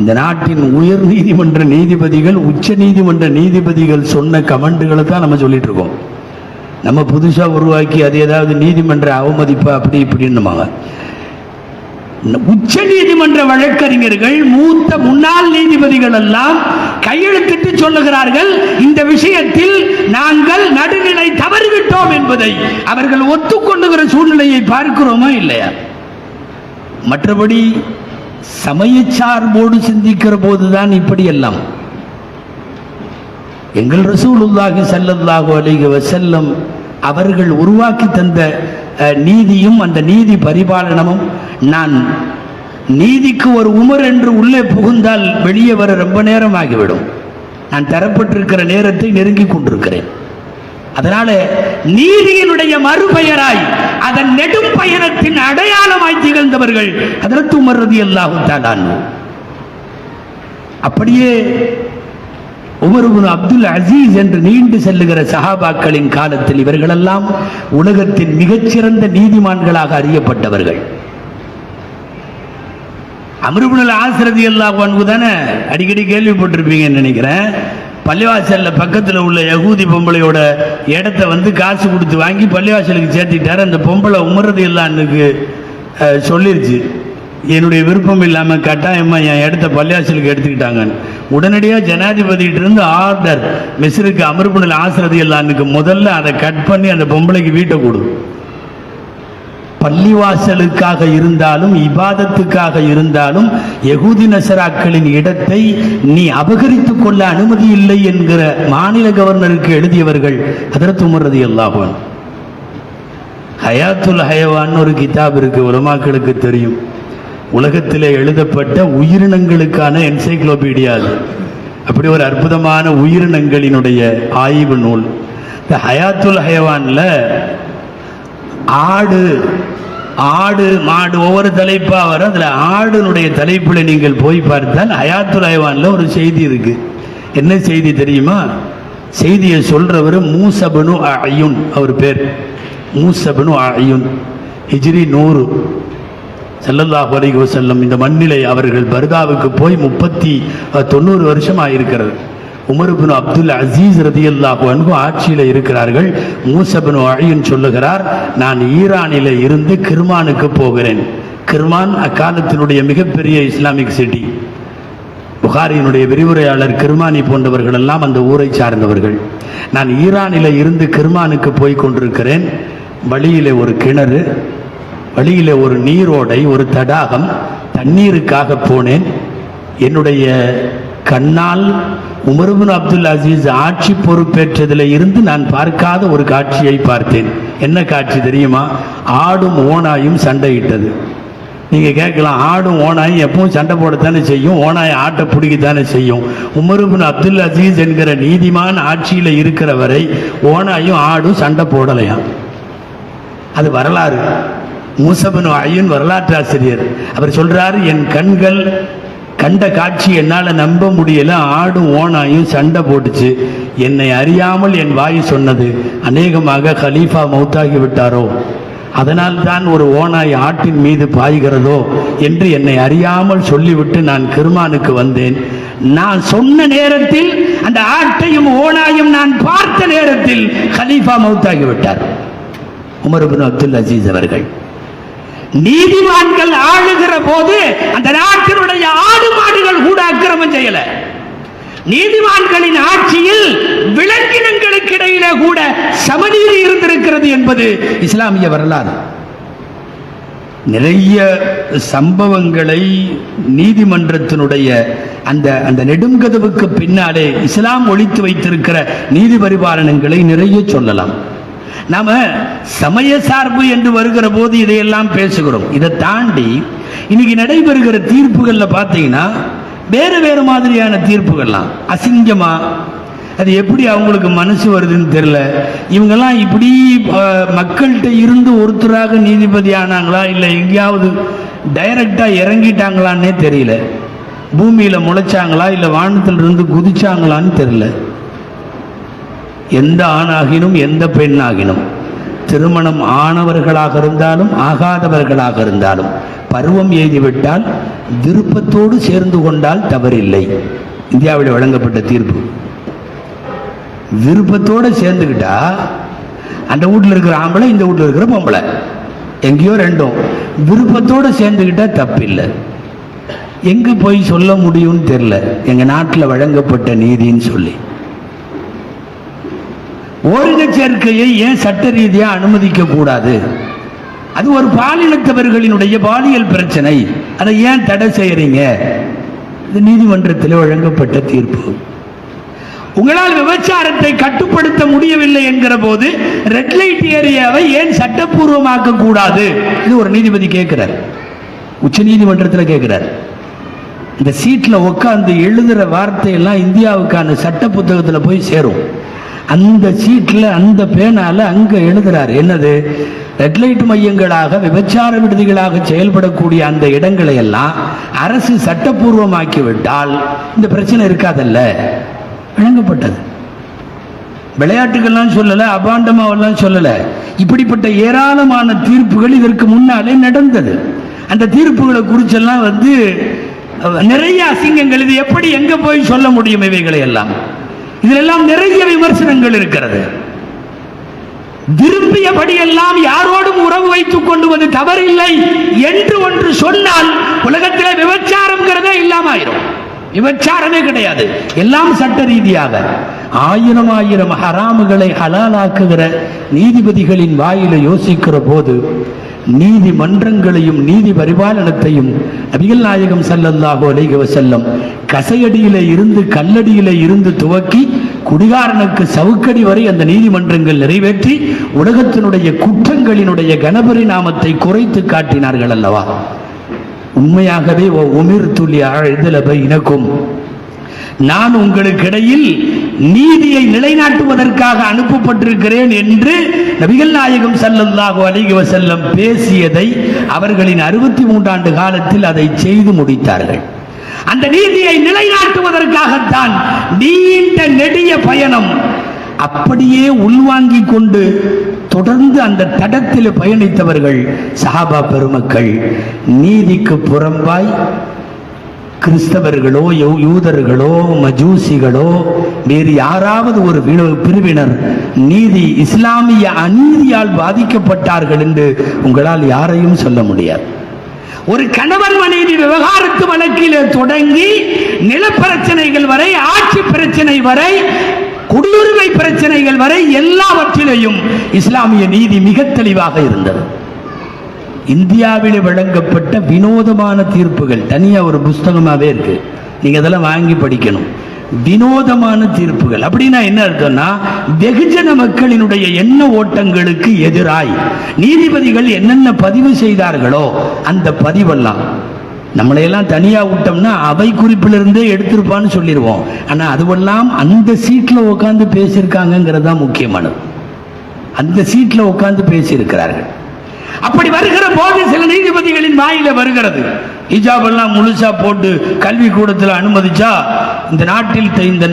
இந்த நாட்டின் உயர் நீதிமன்ற நீதிபதிகள் உச்ச நீதிமன்ற நீதிபதிகள் சொன்ன கமெண்டுகளை தான் நம்ம சொல்லிட்டு இருக்கோம். நம்ம புதுசா உருவாக்கி அது ஏதாவது நீதிமன்ற அவமதிப்பா அப்படி இப்படின்னுமாங்க. உச்ச நீதிமன்ற வழக்கறிஞர்கள் மூத்த முன்னாள் நீதிபதிகள் எல்லாம் கையெழுத்திட்டு சொல்லுகிறார்கள், இந்த விஷயத்தில் நாங்கள் நடுநிலை தவறிவிட்டோம் என்பதை அவர்கள் ஒத்துக்கொள்ளுகிற சூழ்நிலையை பார்க்கிறோமா இல்லையா? மற்றபடி சமயச்சார்போடு சிந்திக்கிற போதுதான் இப்படி எல்லாம். எங்கள் ரசூலுல்லாஹி ஸல்லல்லாஹு அலைஹி வஸல்லம் அவர்கள் உருவாக்கி தந்த நீதியும் அந்த நீதி பரிபாலனமும், நான் நீதிக்கு ஒரு உமர் என்று உள்ளே புகுந்தால் வெளியே வர ரொம்ப நேரம் ஆகிவிடும். நான் தரப்பட்டிருக்கிற நேரத்தை நெருங்கி கொண்டிருக்கிறேன். அதனால நீதியினுடைய மறுபெயராய் அதன் நெடும் பயணத்தின் அடையாளமாய் திகழ்ந்தவர்கள் ஹஜ்ரத் உமர் ரலியல்லாஹு தஆலா அன்ஹு. அப்படியே உமர் இப்னு அப்துல் அசீஸ் என்று நீண்டு செல்லுகிற சஹாபாக்களின் காலத்தில் இவர்களெல்லாம் உலகத்தின் மிகச்சிறந்த நீதிமான்களாக அறியப்பட்டவர்கள். அம்ர் இப்னுல் ஆஸ் ரலியல்லாஹு அன்ஹு தானே அடிக்கடி கேள்விப்பட்டிருப்பீங்கன்னு நினைக்கிறேன். பள்ளிவாசல்ல பக்கத்தில் உள்ள யகூதி பொம்பளையோட இடத்த வந்து காசு கொடுத்து வாங்கி பள்ளிவாசலுக்கு சேர்த்துட்டாரு. அந்த பொம்பளை உமர் ரலியல்லாஹு அன்ஹுக்கு சொல்லிருச்சு, என்னுடைய விருப்பம் இல்லாமல் கட்டாயமா என் இடத்த பள்ளிவாசலுக்கு எடுத்துக்கிட்டாங்கன்னு. உடனடியாக ஜனாதிபதியிட்ட இருந்து ஆர்டர், மிஸ்ருக்கு அம்ர் இப்னுல் ஆஸ் ரலியல்லாஹு அன்ஹுக்கு முதல்ல அதை கட் பண்ணி அந்த பொம்பளைக்கு வீட்டை கொடு. பள்ளிவாசலுக்காக இருந்தாலும் இபாதத்துக்காக இருந்தாலும் யகூதி நசராக்களின் இடத்தை நீ அபகரித்துக் கொள்ள அனுமதி இல்லை என்கிற மாநில கவர்னருக்கு எழுதியவர்கள் ஹஜ்ரத் உமர் ரலியல்லாஹு அன்ஹு. ஹயாத்துல் ஹயவான் ஒரு கிதாப் இருக்கு, உலமாக்களுக்கு தெரியும். உலகத்திலே எழுதப்பட்ட உயிரினங்களுக்கான என்சைக்ளோபீடியா. அப்படி ஒரு அற்புதமான உயிரினங்களினுடைய ஆய்வு நூல். இந்த ஹயாத்துல் ஹயவான்ல ஆடு மாடு ஒவ்வொரு தலைப்பா வரும். அதுல ஆடுனுடைய தலைப்புல நீங்கள் போய் பார்த்தால் ஹயாத்துல் ஹயவான்ல ஒரு செய்தி இருக்கு. என்ன செய்தி தெரியுமா? செய்தியை சொல்றவர் மூஸா இப்னு அய்யுன், அவர் பேர் மூஸா இப்னு அய்யுன். ஹிஜ்ரி 100 ஸல்லல்லாஹு அலைஹி வஸல்லம் இந்த மண்ணிலே அவர்கள் பர்தாவுக்கு போய் 90 வருஷம் ஆயிருக்கிறது. உமர் இப்னு அப்துல் அசீஸ் ரலியல்லாஹு அன்ஹு ஆட்சியில் இருக்கிறார்கள். மூஸா இப்னு அய்யுன் சொல்லுகிறார், நான் ஈரானில் இருந்து கிர்மானுக்கு போகிறேன். கிர்மான் அக்காலத்தினுடைய மிகப்பெரிய இஸ்லாமிக் சிட்டி. புகாரியினுடைய விரிவுரையாளர் கிர்மானி போன்றவர்கள் எல்லாம் அந்த ஊரை சார்ந்தவர்கள். நான் ஈரானில் இருந்து கிர்மானுக்கு போய் கொண்டிருக்கிறேன். வழியிலே ஒரு கிணறு, வழியிலே ஒரு நீரோடை, ஒரு தடாகம். தண்ணீருக்காக போனேன். என்னுடைய கண்ணால் உமர் இப்னு அப்துல் அசீஸ் ஆட்சி பொறுப்பேற்றதில் இருந்து நான் பார்க்காத ஒரு காட்சியை பார்த்தேன். என்ன காட்சி தெரியுமா? ஆடும் ஓனாயும் சண்டையிட்டது. நீங்க கேட்கலாம், ஆடும் ஓனாயும் எப்பவும் சண்டை போடத்தானே செய்யும், ஓனாய் ஆட்டை பிடிக்கத்தானே செய்யும். உமர் இப்னு அப்துல் அசீஸ் என்கிற நீதிமான் ஆட்சியில் இருக்கிற வரை ஓனாயும் ஆடும் சண்டை போடலையாம். அது வரலாறு. மூஸா இப்னு அய்யுன் வரலாற்று ஆசிரியர். அவர் சொல்றாரு, என் கண்கள் கண்ட காட்சி என்னால் நம்ப முடியல. ஆடும் ஓனாயும் சண்டை போட்டுச்சு. என்னை அறியாமல் என் வாய் சொன்னது, அநேகமாக கலீஃபா மௌத்தாகி விட்டாரோ, அதனால் தான் ஒரு ஓனாய் ஆட்டின் மீது பாய்கிறதோ என்று என்னை அறியாமல் சொல்லிவிட்டு நான் கிர்மானுக்கு வந்தேன். நான் சொன்ன நேரத்தில் அந்த ஆட்டையும் ஓனாயும் நான் பார்த்த நேரத்தில் கலீஃபா மௌத்தாகி விட்டார். உமர் இப்னு அப்துல் அசீஸ் அவர்கள் நீதிமான்கள் ஆளுகிற போது அந்த நாட்டினுடைய ஆடு மாடுகள் கூட அக்கிரமம் செய்யல. நீதிமான்களின் ஆட்சியில் விலங்கினங்களுக்கு இடையிலே கூட சமநீதி இருந்திருக்கிறது என்பது இஸ்லாமிய வரலாறு. நிறைய சம்பவங்களை நீதிமன்றத்தினுடைய அந்த நெடுங்கதவுக்கு பின்னாலே இஸ்லாம் ஒழித்து வைத்திருக்கிற நீதி பரிபாலனங்களை நிறைய சொல்லலாம். நாம சமய சார்பு என்று வருகிற போது இதையெல்லாம் பேசுகிறோம். இதை தாண்டி இன்னைக்கு நடைபெறுகிற தீர்ப்புகள்ல பார்த்தீங்கன்னா வேறு வேறு மாதிரியான தீர்ப்புகள்லாம் அசிங்கமா, அது எப்படி அவங்களுக்கு மனசு வருதுன்னு தெரியல. இவங்கெல்லாம் இப்படி மக்கள்கிட்ட இருந்து ஒருத்தராக நீதிபதி ஆனாங்களா, இல்லை எங்கேயாவது டைரக்டா இறங்கிட்டாங்களான்னே தெரியல. பூமியில முளைச்சாங்களா, இல்லை வானத்திலிருந்து குதிச்சாங்களான்னு தெரியல. எந்த ஆணாகினும் எந்த பெண்ணாகினும், திருமணம் ஆனவர்களாக இருந்தாலும் ஆகாதவர்களாக இருந்தாலும், பருவம் எய்திவிட்டால் விருப்பத்தோடு சேர்ந்து கொண்டால் தவறில்லை. இந்தியாவில் வழங்கப்பட்ட தீர்ப்பு. விருப்பத்தோடு சேர்ந்துக்கிட்டா அந்த வீட்டில் இருக்கிற ஆம்பளை, இந்த வீட்டில் இருக்கிற பொம்பளை, எங்கேயோ ரெண்டும் விருப்பத்தோடு சேர்ந்துக்கிட்டா தப்பில்லை. எங்க போய் சொல்ல முடியும்னு தெரியல எங்க நாட்டில் வழங்கப்பட்ட நீதின்னு சொல்லி. ஓரின சேர்க்கையை ஏன் சட்ட ரீதியாக அனுமதிக்க கூடாது? அது ஒரு பாலினத்தவர்களினுடைய பாலியல் பிரச்சனை, அதை ஏன் தடை செய்யறீங்க? இது நீதிமன்றத்தில் வழங்கப்பட்ட தீர்ப்பு. உங்களால் விபச்சாரத்தை கட்டுப்படுத்த முடியவில்லை என்கிற போது ரெட் லைட் ஏரியாவை ஏன் சட்டப்பூர்வமாக்க கூடாது? இது ஒரு நீதிபதி கேட்கிறார், உச்ச நீதிமன்றத்தில் கேட்கிறார். இந்த சீட்ல உட்கார்ந்து எழுதுற வார்த்தையெல்லாம் இந்தியாவுக்கான சட்ட புத்தகத்தில் போய் சேரும். அந்த சீட்டில் அந்த பேனால அங்க எழுதுறாரு என்னது, ரெட் லைட் மையங்களாக விபச்சார விடுதிகளாக செயல்படக்கூடிய அந்த இடங்களை எல்லாம் அரசு சட்டப்பூர்வமாக்கி விட்டால் இந்த பிரச்சனை இருக்காதல்ல. வழங்கப்பட்டது. விளையாட்டுகள்லாம் சொல்லல, அபாண்டமாவெல்லாம் சொல்லல. இப்படிப்பட்ட ஏராளமான தீர்ப்புகள் இதற்கு முன்னாலே நடந்தது. அந்த தீர்ப்புகளை குறிச்செல்லாம் நிறைய அசிங்கங்கள். இது எப்படி எங்க போய் சொல்ல முடியும்? இவைகளை எல்லாம் இதிலெல்லாம் நிறைய விமர்சனங்கள் இருக்கிறது. விரும்பியபடியெல்லாம் யாரோடும் உறவு வைத்துக் கொள்வது தவறில்லை என்று ஒன்று சொன்னால் உலகத்தில் விபச்சாரம்ங்கிறதே இல்லாம விபச்சாரமே கிடையாது. எல்லாம் சட்ட ரீதியாக ஆயிரம் ஹராமுகளை ஹலாலாக்குகிற நீதிபதிகளின் வாயில யோசிக்கிற போது நீதிமன்றங்களையும் நீதி பரிபாலனத்தையும் நபிகள் நாயகம் ஸல்லல்லாஹு அலைஹி வஸல்லம் கசையடியிலே இருந்து கல்லடியிலே இருந்து துவக்கி குடிகாரனுக்கு சவுக்கடி வரை அந்த நீதிமன்றங்கள் நிறைவேற்றி உலகத்தினுடைய குற்றங்களினுடைய கனபரிணாமத்தை குறைத்து காட்டினார்கள் அல்லவா? உண்மையாகவே நான் உங்களுக்கிடையில் நீதியை நிலைநாட்டுவதற்காக அனுப்பப்பட்டிருக்கிறேன் என்று நபிகள் நாயகம் ஸல்லல்லாஹு அலைஹி வஸல்லம் பேசியதை அவர்களின் 63 ஆண்டு காலத்தில் அதை செய்து முடித்தார்கள். அந்த நீதியை நிலைநாட்டுவதற்காகத்தான் நீண்ட நெடிய பயணம். அப்படியே உள்வாங்கிக் கொண்டு தொடர்ந்து அந்த தடத்தில் பயணித்தவர்கள் சஹாபா பெருமக்கள். நீதிக்கு புறம்பாய் கிறிஸ்தவர்களோ யூதர்களோ மஜூசிகளோ வேறு யாராவது ஒரு பிரிவினர் நீதி இஸ்லாமிய அநீதியால் பாதிக்கப்பட்டார்கள் என்று உங்களால் யாரையும் சொல்ல முடியாது. ஒரு கணவன் மனைவி விவகாரத்து வழக்கிலே தொடங்கி நிலப்பிரச்சனைகள் வரை, ஆட்சி பிரச்சனை வரை, குடியுரிமை பிரச்சனைகள் வரை எல்லாவற்றிலையும் இஸ்லாமிய நீதி மிக தெளிவாக இருந்தது. இந்தியாவில் வழங்கப்பட்ட வினோதமான தீர்ப்புகள் தனியா ஒரு புஸ்தகமாவே இருக்கு. நீங்க அதெல்லாம் வாங்கி படிக்கணும். வினோதமான தீர்ப்புகள் அப்படின்னா என்ன அர்த்தம்னா, வெகுஜன மக்களினுடைய எண்ண ஓட்டங்களுக்கு எதிராய் நீதிபதிகள் என்னென்ன பதிவு செய்தார்களோ அந்த பதிவெல்லாம் நம்மளையெல்லாம் தனியா விட்டோம்னா அவை குறிப்பிலிருந்தே எடுத்திருப்பான்னு சொல்லிடுவோம். ஆனா அதுவெல்லாம் அந்த சீட்ல உட்காந்து பேசியிருக்காங்கிறது தான் முக்கியமானது. அந்த சீட்ல உட்காந்து பேசியிருக்கிறார்கள். அப்படி வருகிற போது சில நீதிபதிகளின் வாயில வருகிறது, ஹிஜாப் எல்லாம் முழுசா போட்டு கல்வி கூடத்தில் அனுமதிச்சா இந்த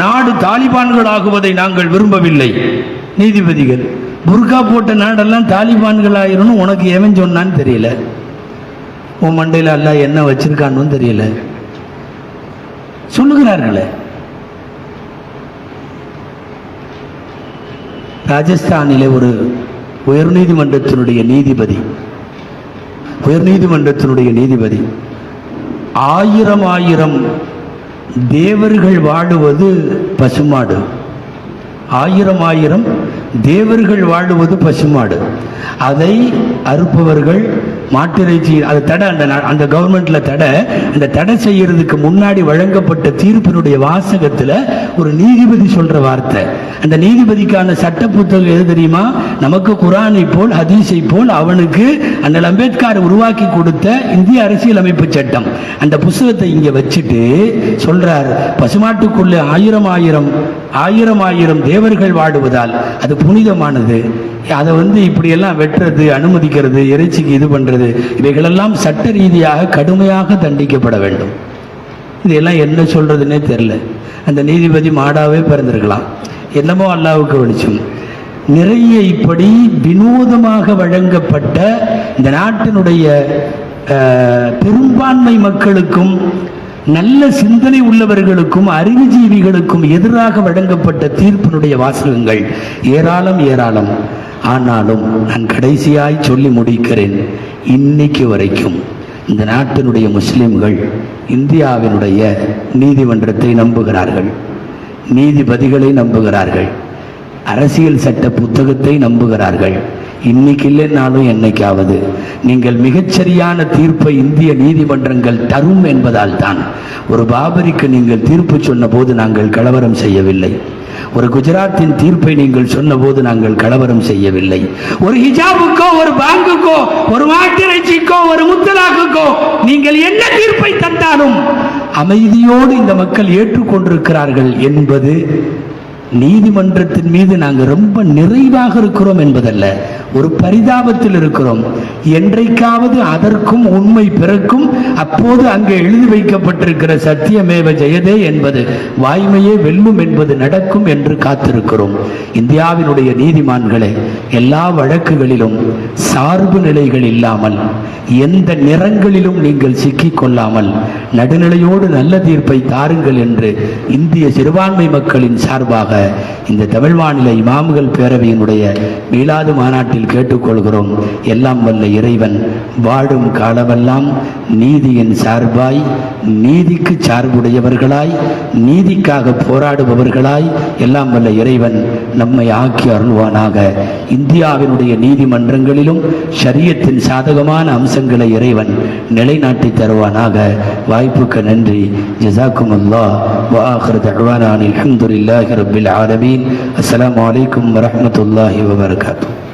நாடு தாலிபான்கள் ஆகுவதை நாங்கள் விரும்பவில்லை. நீதிபதிகள் புர்கா போட்ட நாடெல்லாம் தாலிபான்கள் ஆயிரும் உனக்கு எவன் சொன்னான்னு தெரியல. உன் மண்டையில் அல்லாஹ் என்ன வச்சிருக்கான்னு தெரியல சொல்லுகிறார்களே. ராஜஸ்தானிலே ஒரு உயர்நீதிமன்றத்தினுடைய நீதிபதி 1000 தேவர்கள் வாழுவது பசுமாடு. 1000 தேவர்கள் வாழுவது பசுமாடு. அதை அறுப்பவர்கள் மாட்டிறைச்சி அது தடை. அந்த கவர்மெண்ட்ல அந்த தடை செய்யறதுக்கு முன்னாடி வழங்கப்பட்ட தீர்ப்பினுடைய வாசகத்துல ஒரு நீதிபதி சொல்ற வார்த்தை. அந்த நீதிபதிக்கான சட்ட புத்தகம் எது தெரியுமா? நமக்கு குரானை போல் ஹதீஸை போல் அவனுக்கு அண்ணல் அம்பேத்கர் உருவாக்கி கொடுத்த இந்திய அரசியல் அமைப்பு சட்டம். அந்த புத்தகத்தை இங்க வச்சுட்டு சொல்றார், பசுமாட்டுக்குள்ளே 1000 தேவர்கள் வாடுவதால் அது புனிதமானது. அதை இப்படியெல்லாம் வெட்டுறது, அனுமதிக்கிறது, இறைச்சிக்கு இது பண்றது, இவைகளெல்லாம் சட்ட ரீதியாக கடுமையாக தண்டிக்கப்பட வேண்டும். இதெல்லாம் என்ன சொல்றதுன்னே தெரியல. அந்த நீதிபதி மாடாவே பிறந்திருக்கலாம். என்னமோ அல்லாஹ்வுக்கு வெளிச்சம். நிறைய இப்படி வினோதமாக வழங்கப்பட்ட இந்த நாட்டினுடைய பெரும்பான்மை மக்களுக்கும் நல்ல சிந்தனை உள்ளவர்களுக்கும் அறிவுஜீவிகளுக்கும் எதிராக வழங்கப்பட்ட தீர்ப்பினுடைய வாசகங்கள் ஏராளம். ஆனாலும் நான் கடைசியாய் சொல்லி முடிக்கிறேன், இன்னைக்கு வரைக்கும் இந்த நாட்டினுடைய முஸ்லிம்கள் இந்தியாவினுடைய நீதிமன்றத்தை நம்புகிறார்கள், நீதிபதிகளை நம்புகிறார்கள், அரசியல் சட்ட புத்தகத்தை நம்புகிறார்கள். இன்னைக்கு இல்லைன்னாலும் என்னைக்காவது நீங்கள் மிகச்சரியான தீர்ப்பை இந்திய நீதிமன்றங்கள் தரும் என்பதால் தான் ஒரு பாபரிக்கு நீங்கள் தீர்ப்பு சொன்ன போது நாங்கள் கலவரம் செய்யவில்லை. ஒரு குஜராத்தின் தீர்ப்பை நீங்கள் சொன்ன போது நாங்கள் கலவரம் செய்யவில்லை. ஒரு ஹிஜாபுக்கோ, ஒரு பாங்குக்கோ, ஒரு மாட்டிறைச்சிக்கோ, ஒரு முத்தலாக்குக்கோ நீங்கள் என்ன தீர்ப்பை தந்தாலும் அமைதியோடு இந்த மக்கள் ஏற்றுக்கொண்டிருக்கிறார்கள் என்பது நீதிமன்றத்தின் மீது நாங்கள் ரொம்ப நிறைவாக இருக்கிறோம் என்பதல்ல, ஒரு பரிதாபத்தில் இருக்கிறோம். என்றைக்காவது அதற்கும் உண்மை பிறக்கும், அப்போது அங்கே எழுதி வைக்கப்பட்டிருக்கிற சத்தியமேவ ஜெயதே என்பது, வாய்மையே வெல்லும் என்பது நடக்கும் என்று காத்திருக்கிறோம். இந்தியாவினுடைய நீதிமான்களே, எல்லா வழக்குகளிலும் சார்பு நிலைகள் இல்லாமல், எந்த நிறங்களிலும் நீங்கள் சிக்கிக் கொள்ளாமல் நடுநிலையோடு நல்ல தீர்ப்பை தாருங்கள் என்று இந்திய சிறுபான்மை மக்களின் சார்பாக இந்த தமிழ் மாநில இமாம்கள் பேரவையினுடைய மீலாது மாநாட்டில் கேட்டுக்கொள்கிறோம். எல்லாம் வல்ல இறைவன் வாழும் காலமெல்லாம் நீதியின் சார்பாய், நீதிக்கு சார்புடையவர்களாய், நீதிக்காக போராடுபவர்களாய் எல்லாம் வல்ல இறைவன் நம்மை ஆக்கி அருள்வானாக. இந்தியாவினுடைய நீதிமன்றங்களிலும் ஷரியத்தின் சாதகமான அம்சங்களை இறைவன் நிலைநாட்டி தருவானாக. வாய்ப்புக்கு நன்றி. ஜஸாக்குமுல்லாஹ் வ ஆகிரு தஅவானா அல்ஹம்துலில்லாஹி ரப்பில் ஆலமீன். அஸ்ஸலாமு அலைக்கும் வரஹ்மத்துல்லாஹி வபரகாத்துஹு.